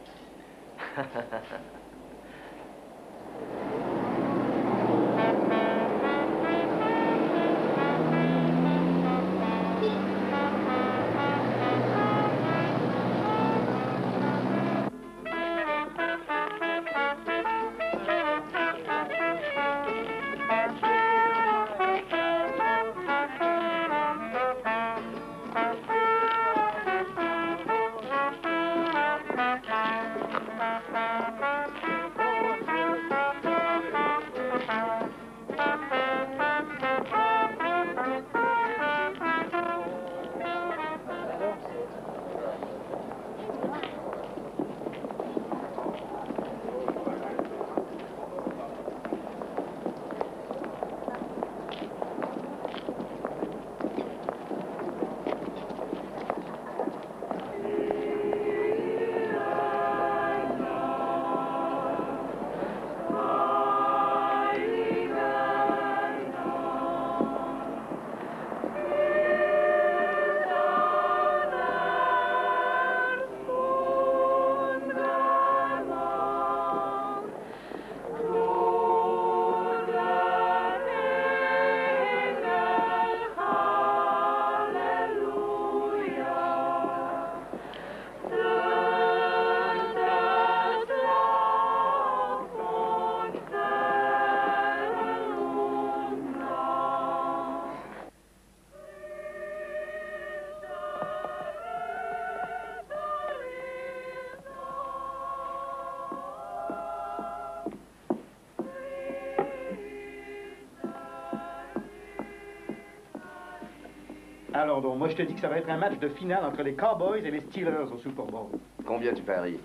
Alors donc, moi je te dis que ça va être un match de finale entre les Cowboys et les Steelers au Super Bowl.
Combien tu paries?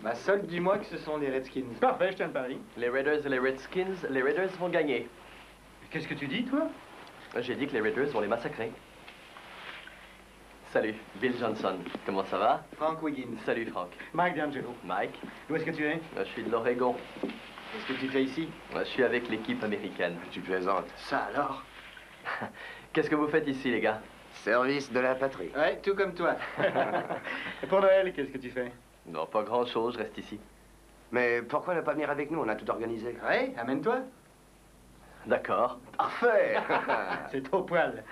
Ma seule, dis-moi que ce sont les Redskins.
Parfait, je tiens le pari.
Les Raiders et les Redskins, les Raiders vont gagner.
Qu'est-ce que tu dis, toi?
J'ai dit que les Raiders vont les massacrer. Salut, Bill Johnson. Comment ça va?
Frank Wiggins.
Salut, Frank.
Mike D'Angelo.
Mike.
Où est-ce que tu es?
Je suis de l'Oregon.
Qu'est-ce que tu fais ici?
Je suis avec l'équipe américaine.
Tu plaisantes.
Ça alors?
Qu'est-ce que vous faites ici, les gars?
Service de la patrie.
Ouais, tout comme toi.
Et pour Noël, qu'est-ce que tu fais?
Non, pas grand-chose, je reste ici.
Mais pourquoi ne pas venir avec nous? On a tout organisé.
Oui, amène-toi.
D'accord.
Parfait.
C'est au poil.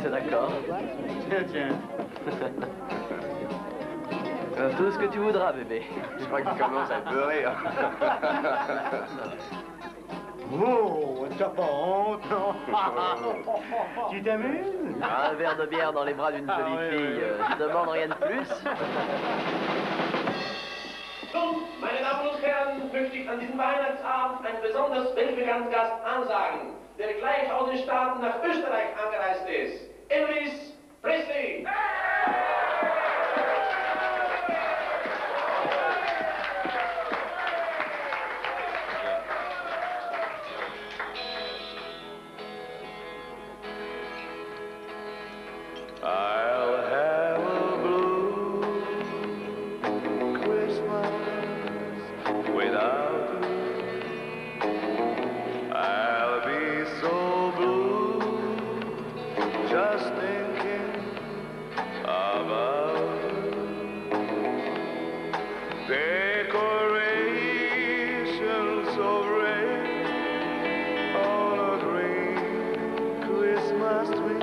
C'est d'accord.
Tiens.
Tout ce que tu voudras, bébé.
Je crois qu'il commence à pleurer. Hein.
Oh, t'as pas honte, non? Tu t'amuses?
Un verre de bière dans les bras d'une jolie fille, je demande rien de plus.
Nun, meine Damen und Herren, möchte ich an diesem Weihnachtsabend einen besonders weltbekannten Gast ansagen, der gleich aus den Staaten nach Österreich angereist ist. Elvis Presley!
I'll have a blue Christmas without you. I'll be so blue just thinking about you. Decorations of red on a green Christmas tree.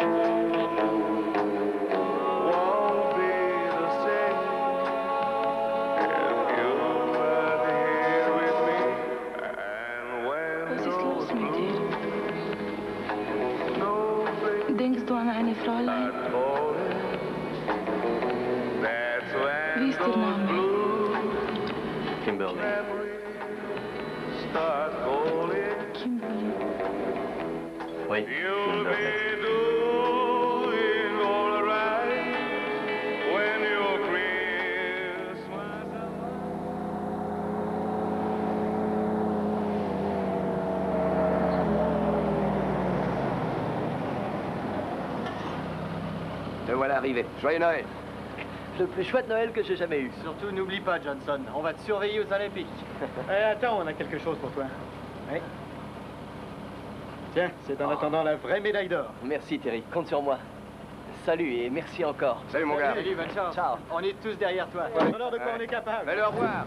Denkst du an eine Fräulein? Wie ist ihr Name?
Kimberly.
Kimberly.
Oui, Kimberly.
Te voilà arrivé. Joyeux Noël.
Le plus chouette Noël que j'ai jamais eu.
Surtout, n'oublie pas, Johnson, on va te surveiller aux Olympiques. Attends, on a quelque chose pour toi. Oui. Tiens, c'est en attendant la vraie médaille d'or.
Merci, Terry. Compte sur moi. Salut et merci encore.
Salut, mon gars.
Salut, bonne chance.
Ciao.
On est tous derrière toi. Alors, de quoi on est capable.
Allez, au revoir.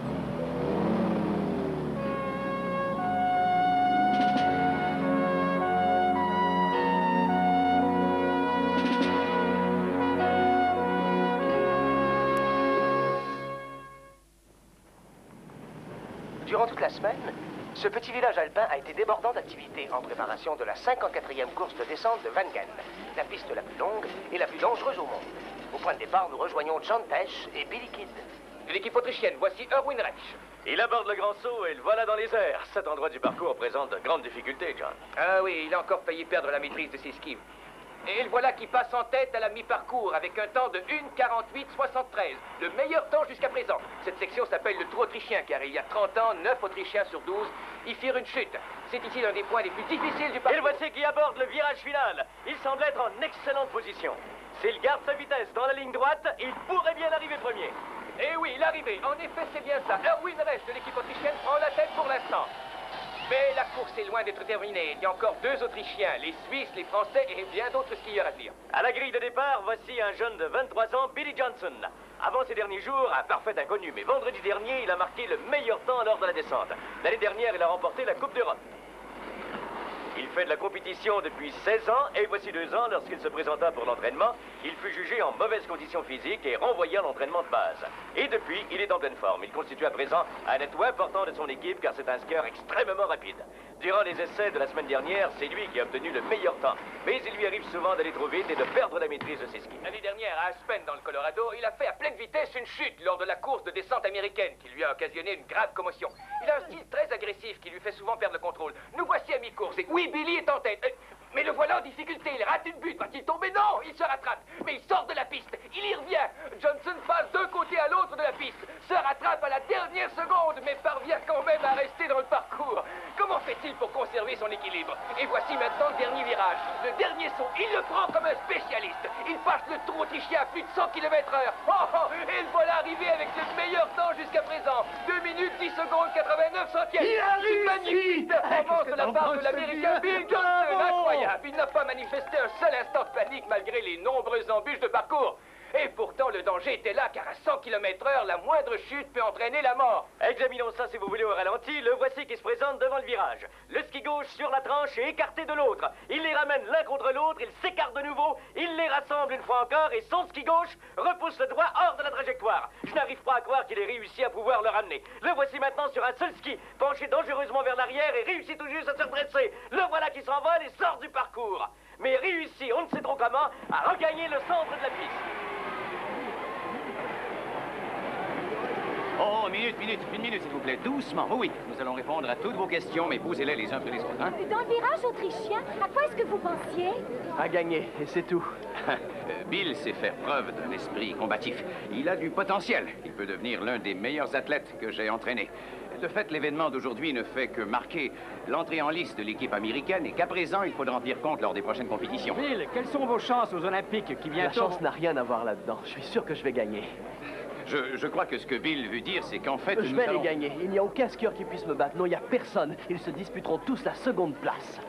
Durant toute la semaine, ce petit village alpin a été débordant d'activités en préparation de la 54e course de descente de Wengen, la piste la plus longue et la plus dangereuse au monde. Au point de départ, nous rejoignons John Tesch et Billy Kidd. De l'équipe autrichienne, voici Erwin Resch.
Il aborde le grand saut et le voilà dans les airs. Cet endroit du parcours présente de grandes difficultés, John.
Ah oui, il a encore failli perdre la maîtrise de ses skis. Et le voilà qui passe en tête à la mi-parcours avec un temps de 1:48,73, le meilleur temps jusqu'à présent. Cette section s'appelle le Trou autrichien car il y a 30 ans, 9 Autrichiens sur 12 y firent une chute. C'est ici l'un des points les plus difficiles du parcours.
Et le voici qui aborde le virage final. Il semble être en excellente position. S'il garde sa vitesse dans la ligne droite, il pourrait bien arriver premier.
Eh oui, l'arrivée, en effet c'est bien ça. Erwin Resch de l'équipe autrichienne prend la tête pour l'instant. Mais la course est loin d'être terminée. Il y a encore 2 Autrichiens, les Suisses, les Français et bien d'autres skieurs à venir.
À la grille de départ, voici un jeune de 23 ans, Billy Johnson. Avant ces derniers jours, un parfait inconnu, mais vendredi dernier, il a marqué le meilleur temps lors de la descente. L'année dernière, il a remporté la Coupe d'Europe. Il fait de la compétition depuis 16 ans et voici 2 ans, lorsqu'il se présenta pour l'entraînement, il fut jugé en mauvaise condition physique et renvoyé à l'entraînement de base. Et depuis, il est en pleine forme. Il constitue à présent un atout important de son équipe car c'est un skieur extrêmement rapide. Durant les essais de la semaine dernière, c'est lui qui a obtenu le meilleur temps. Mais il lui arrive souvent d'aller trop vite et de perdre la maîtrise de ses skis.
L'année dernière, à Aspen, dans le Colorado, il a fait à pleine vitesse une chute lors de la course de descente américaine qui lui a occasionné une grave commotion. Il a un style très agressif qui lui fait souvent perdre le contrôle. Nous voici à mi-course et oui, Billy est en tête. Mais le voilà en difficulté, il rate une butte. Va-t-il tomber? Non, il se rattrape. Mais il sort de la piste, il y revient. Johnson passe d'un côté à l'autre de la piste, se rattrape à la dernière seconde, mais parvient quand même à rester dans le parcours. Comment Comment fait-il pour conserver son équilibre? Et voici maintenant le dernier virage. Le dernier saut, il le prend comme un spécialiste. Il passe le trou autrichien à plus de 100 km/h. Et le voilà arrivé avec le meilleur temps jusqu'à présent. 2 minutes, 10 secondes, 89 centièmes.
Il a réussi!
Magnifique performance de la part de l'Américain Bill Johnson. Incroyable. Il n'a pas manifesté un seul instant de panique malgré les nombreuses embûches de parcours. Et pourtant, le danger était là, car à 100 km/h, la moindre chute peut entraîner la mort.
Examinons ça, si vous voulez, au ralenti. Le voici qui se présente devant le virage. Le ski gauche sur la tranche et écarté de l'autre. Il les ramène l'un contre l'autre, il s'écarte de nouveau, il les rassemble une fois encore, et son ski gauche repousse le droit hors de la trajectoire. Je n'arrive pas à croire qu'il ait réussi à pouvoir le ramener. Le voici maintenant sur un seul ski, penché dangereusement vers l'arrière et réussit tout juste à se redresser. Le voilà qui s'envole et sort du parcours. Mais réussit, on ne sait trop comment, à regagner le centre de la piste.
Oh, une minute, s'il vous plaît. Doucement. Oui, nous allons répondre à toutes vos questions, mais posez-les les uns après les autres, hein?
Dans le virage autrichien, à quoi est-ce que vous pensiez?
À gagner, et c'est tout.
Bill sait faire preuve d'un esprit combatif. Il a du potentiel. Il peut devenir l'un des meilleurs athlètes que j'ai entraînés. De fait, l'événement d'aujourd'hui ne fait que marquer l'entrée en lice de l'équipe américaine et qu'à présent, il faudra en tenir compte lors des prochaines compétitions.
Bill, quelles sont vos chances aux Olympiques qui
La chance n'a rien à voir là-dedans. Je suis sûr que je vais gagner.
Je crois que ce que Bill veut dire, c'est qu'en fait,
Je vais les gagner. Il n'y a aucun skieur qui puisse me battre. Non, il n'y a personne. Ils se disputeront tous la seconde place.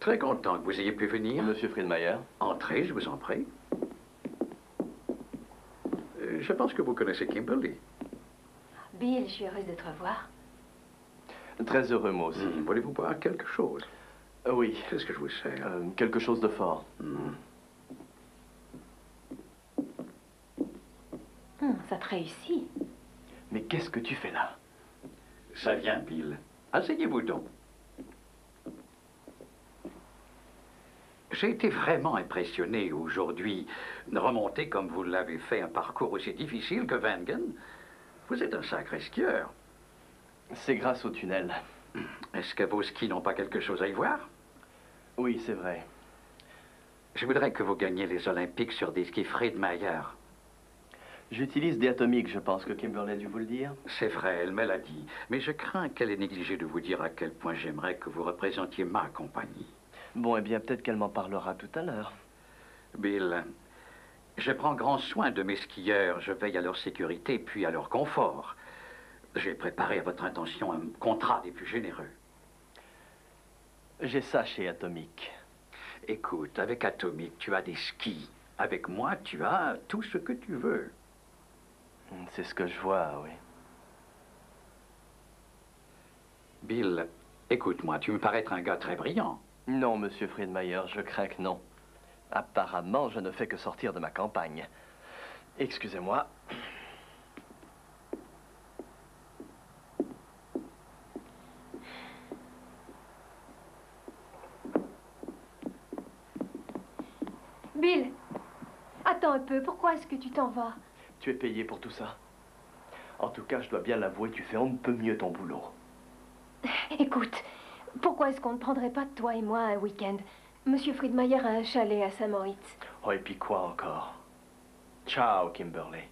Très content que vous ayez pu venir.
Monsieur Friedmayer.
Entrez, je vous en prie. Je pense que vous connaissez Kimberly.
Bill, je suis heureuse de te revoir.
Très heureux, moi aussi.
Voulez-vous boire quelque chose?
Oui.
Qu'est-ce que je vous sers?
Quelque chose de fort.
Ça te réussit.
Mais qu'est-ce que tu fais là?
Ça vient, Bill. Asseyez-vous donc. J'ai été vraiment impressionné aujourd'hui de remonter comme vous l'avez fait un parcours aussi difficile que Wengen. Vous êtes un sacré skieur.
C'est grâce au tunnel.
Est-ce que vos skis n'ont pas quelque chose à y voir?
Oui, c'est vrai.
Je voudrais que vous gagniez les Olympiques sur des skis Friedmayer.
J'utilise des atomiques, je pense que Kimberly a dû vous le dire.
C'est vrai, elle me l'a dit. Mais je crains qu'elle ait négligé de vous dire à quel point j'aimerais que vous représentiez ma compagnie.
Bon, eh bien, peut-être qu'elle m'en parlera tout à l'heure.
Bill, je prends grand soin de mes skieurs. Je veille à leur sécurité puis à leur confort. J'ai préparé à votre intention un contrat des plus généreux.
J'ai ça chez Atomic.
Écoute, avec Atomic, tu as des skis. Avec moi, tu as tout ce que tu veux.
C'est ce que je vois, oui.
Bill, écoute-moi, tu me parais être un gars très brillant.
Non, monsieur Friedmayer, je crains que non. Apparemment, je ne fais que sortir de ma campagne. Excusez-moi.
Bill, attends un peu. Pourquoi est-ce que tu t'en vas?
Tu es payé pour tout ça. En tout cas, je dois bien l'avouer, tu fais on ne peut mieux ton boulot.
Écoute, pourquoi est-ce qu'on ne prendrait pas toi et moi un week-end? Monsieur Friedmayer a un chalet à Saint-Moritz.
Oh, et puis quoi encore? Ciao, Kimberly.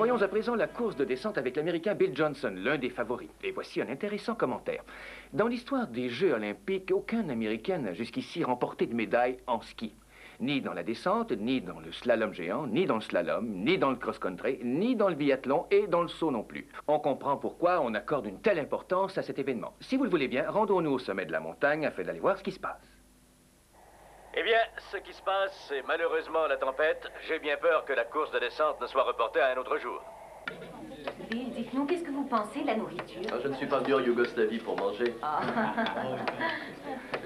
Voyons à présent la course de descente avec l'Américain Bill Johnson, l'un des favoris. Et voici un intéressant commentaire. Dans l'histoire des Jeux olympiques, aucun Américain n'a jusqu'ici remporté de médaille en ski. Ni dans la descente, ni dans le slalom géant, ni dans le slalom, ni dans le cross-country, ni dans le biathlon et dans le saut non plus. On comprend pourquoi on accorde une telle importance à cet événement. Si vous le voulez bien, rendons-nous au sommet de la montagne afin d'aller voir ce qui se passe.
Eh bien, ce qui se passe, c'est malheureusement la tempête. J'ai bien peur que la course de descente ne soit reportée à un autre jour.
Bill, dites-nous, qu'est-ce que vous pensez de la nourriture?
Ah, je ne suis pas venu en Yougoslavie pour manger.
Ah.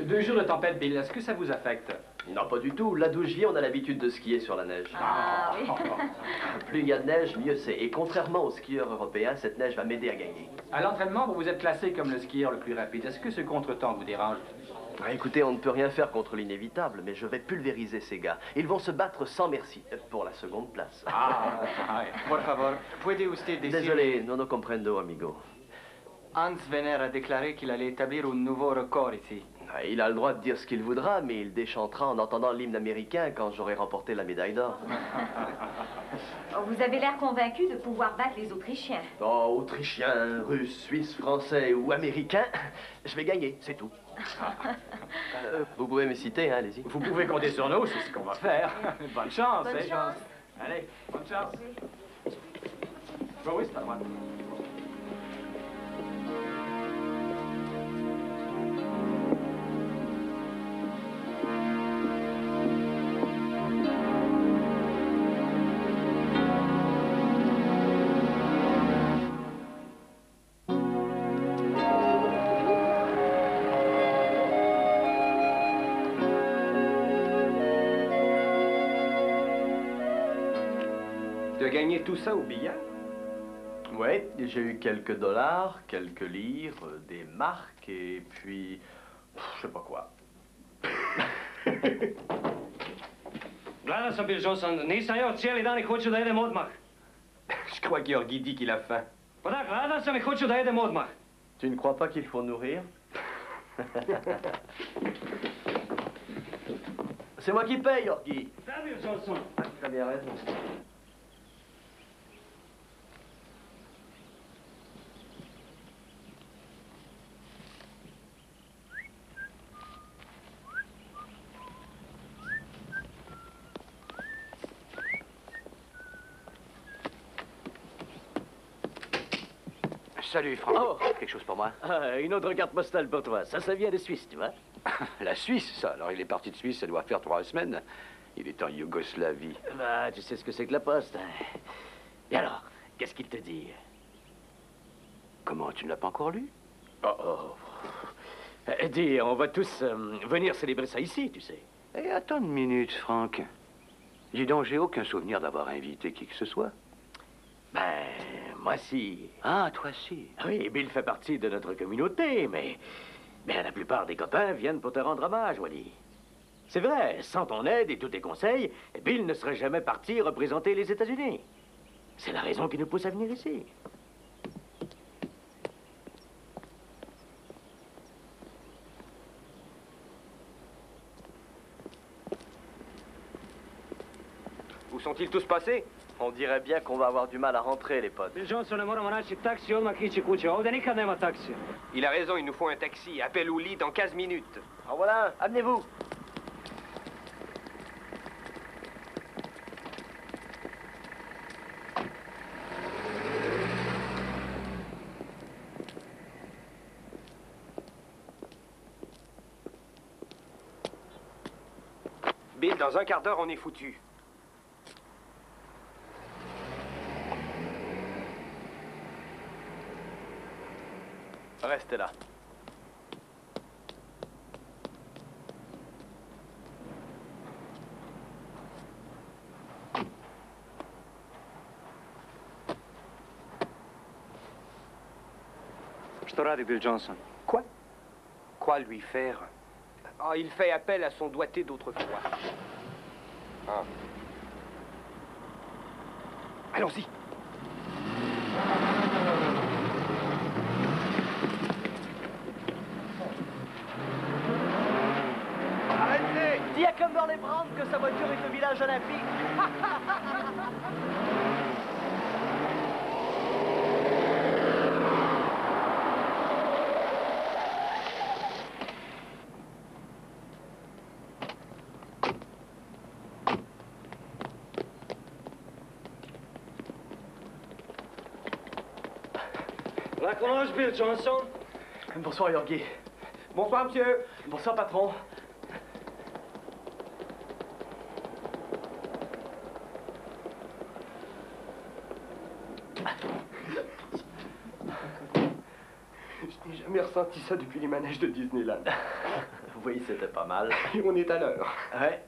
2 jours de tempête, Bill, est-ce que ça vous affecte?
Non, pas du tout. Là d'où je vis, on a l'habitude de skier sur la neige.
Ah oui.
Plus il y a de neige, mieux c'est. Et contrairement aux skieurs européens, cette neige va m'aider à gagner.
À l'entraînement, vous vous êtes classé comme le skieur le plus rapide. Est-ce que ce contretemps vous dérange?
Ah, écoutez, on ne peut rien faire contre l'inévitable, mais je vais pulvériser ces gars. Ils vont se battre sans merci pour la seconde place.
Ah, por favor, puede usted decir...
Désolé, non comprendo, amigo.
Hans Venner a déclaré qu'il allait établir un nouveau record ici.
Ah, il a le droit de dire ce qu'il voudra, mais il déchantera en entendant l'hymne américain quand j'aurai remporté la médaille d'or.
Vous avez l'air convaincu de pouvoir battre les Autrichiens.
Oh, Autrichiens, Russes, Suisses, Français ou Américains, je vais gagner, c'est tout. Vous pouvez me citer, hein, allez-y.
Vous pouvez compter sur nous, c'est ce qu'on va faire. Bonne chance,
Bonne chance.
Allez, bonne chance. Oui, c'est à droite.
Tu as gagné tout ça au billard?
Ouais, j'ai eu quelques dollars, quelques livres, des marques et puis... je sais pas quoi.
Gledao sam, Bill Johnson. Nisam jeo cijeli dan I hoću da jedem odmah.
Je crois Georgi dit qu'il a faim.
Pa da, gledao sam I hoću da jedem odmah.
Tu ne crois pas qu'il faut nourrir? C'est moi qui paye, Georgi.
Da, Bill Johnson.
Tu as bien raison.
Salut, Franck.
Oh.
Quelque chose pour moi?
Une autre carte postale pour toi. Ça vient de Suisse, tu vois.
La Suisse, ça. Alors, il est parti de Suisse, ça doit faire 3 semaines. Il est en Yougoslavie.
Bah, tu sais ce que c'est que la poste. Hein. Et alors, qu'est-ce qu'il te dit?
Comment, tu ne l'as pas encore lu?
Oh. Dis, on va tous venir célébrer ça ici, tu sais.
Eh, attends une minute, Franck. Dis donc, j'ai aucun souvenir d'avoir invité qui que ce soit.
Ben, moi si.
Ah, toi si.
Oui, Bill fait partie de notre communauté, mais la plupart des copains viennent pour te rendre hommage, Wally. C'est vrai, sans ton aide et tous tes conseils, Bill ne serait jamais parti représenter les États-Unis. C'est la raison qui nous pousse à venir ici.
Où sont-ils tous passés?
On dirait bien qu'on va avoir du mal à rentrer, les potes.
Bill Johnson, ne moramo naći taksi odmah ići kući. Ovdje nikad nema taksija.
Il a raison, il nous faut un taxi. Appelle Ouli dans 15 minutes.
En voilà, amenez-vous.
Bill, dans un quart d'heure, on est foutu.
Restez là.
Što radi Bill Johnson?
Quoi? Quoi lui faire? Oh, il fait appel à son doigté d'autrefois. Ah. Allons-y.
Arrêtez! Dis à Cumberland que sa voiture est au village olympique.
La cloche, Bill Johnson.
Bonsoir, Yorgi.
Bonsoir, monsieur.
Bonsoir, patron.
Je n'ai jamais ressenti ça depuis les manèges de Disneyland.
Oui, c'était pas mal.
Et on est à l'heure.
Ouais.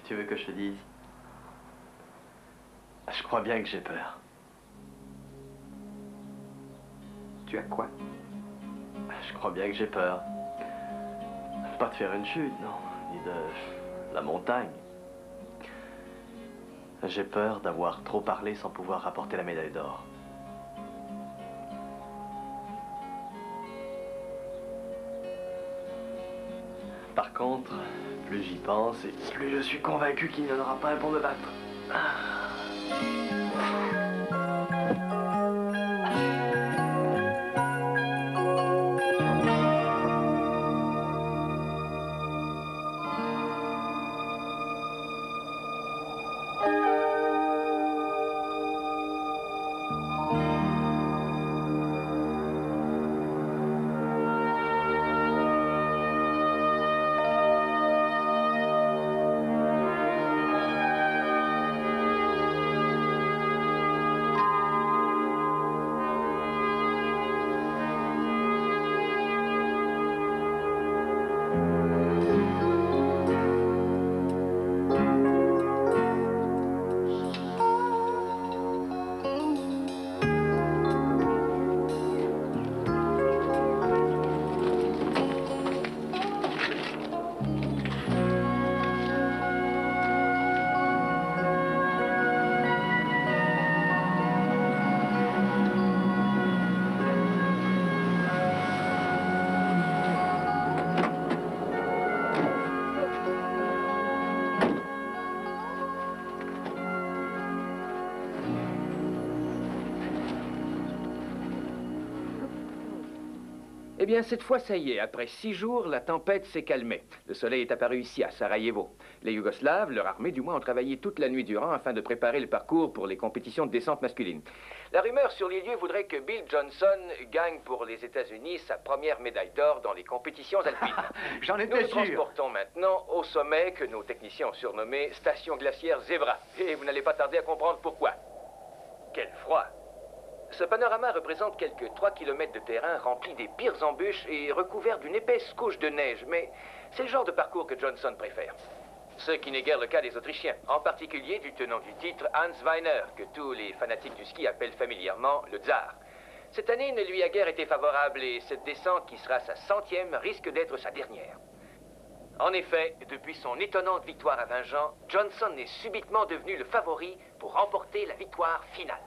Tu veux que je te dise? Je crois bien que j'ai peur.
Tu as quoi?
Je crois bien que j'ai peur. Pas de faire une chute, non. Ni de la montagne. J'ai peur d'avoir trop parlé sans pouvoir rapporter la médaille d'or. Par contre, plus j'y pense et plus je suis convaincu qu'il n'y en aura pas un pour me battre.
Eh bien, cette fois, ça y est. Après 6 jours, la tempête s'est calmée. Le soleil est apparu ici, à Sarajevo. Les Yougoslaves, leur armée du moins, ont travaillé toute la nuit durant afin de préparer le parcours pour les compétitions de descente masculine. La rumeur sur les lieux voudrait que Bill Johnson gagne pour les États-Unis sa première médaille d'or dans les compétitions alpines.
J'en étais sûr.
Nous nous transportons maintenant au sommet que nos techniciens ont surnommé Station glaciaire Zebra. Et vous n'allez pas tarder à comprendre pourquoi. Quel froid! Ce panorama représente quelques 3 km de terrain rempli des pires embûches et recouvert d'une épaisse couche de neige, mais c'est le genre de parcours que Johnson préfère. Ce qui n'est guère le cas des Autrichiens, en particulier du tenant du titre Hans Weiner, que tous les fanatiques du ski appellent familièrement le Tsar. Cette année ne lui a guère été favorable et cette descente, qui sera sa 100e, risque d'être sa dernière. En effet, depuis son étonnante victoire à Vingeant, Johnson est subitement devenu le favori pour remporter la victoire finale.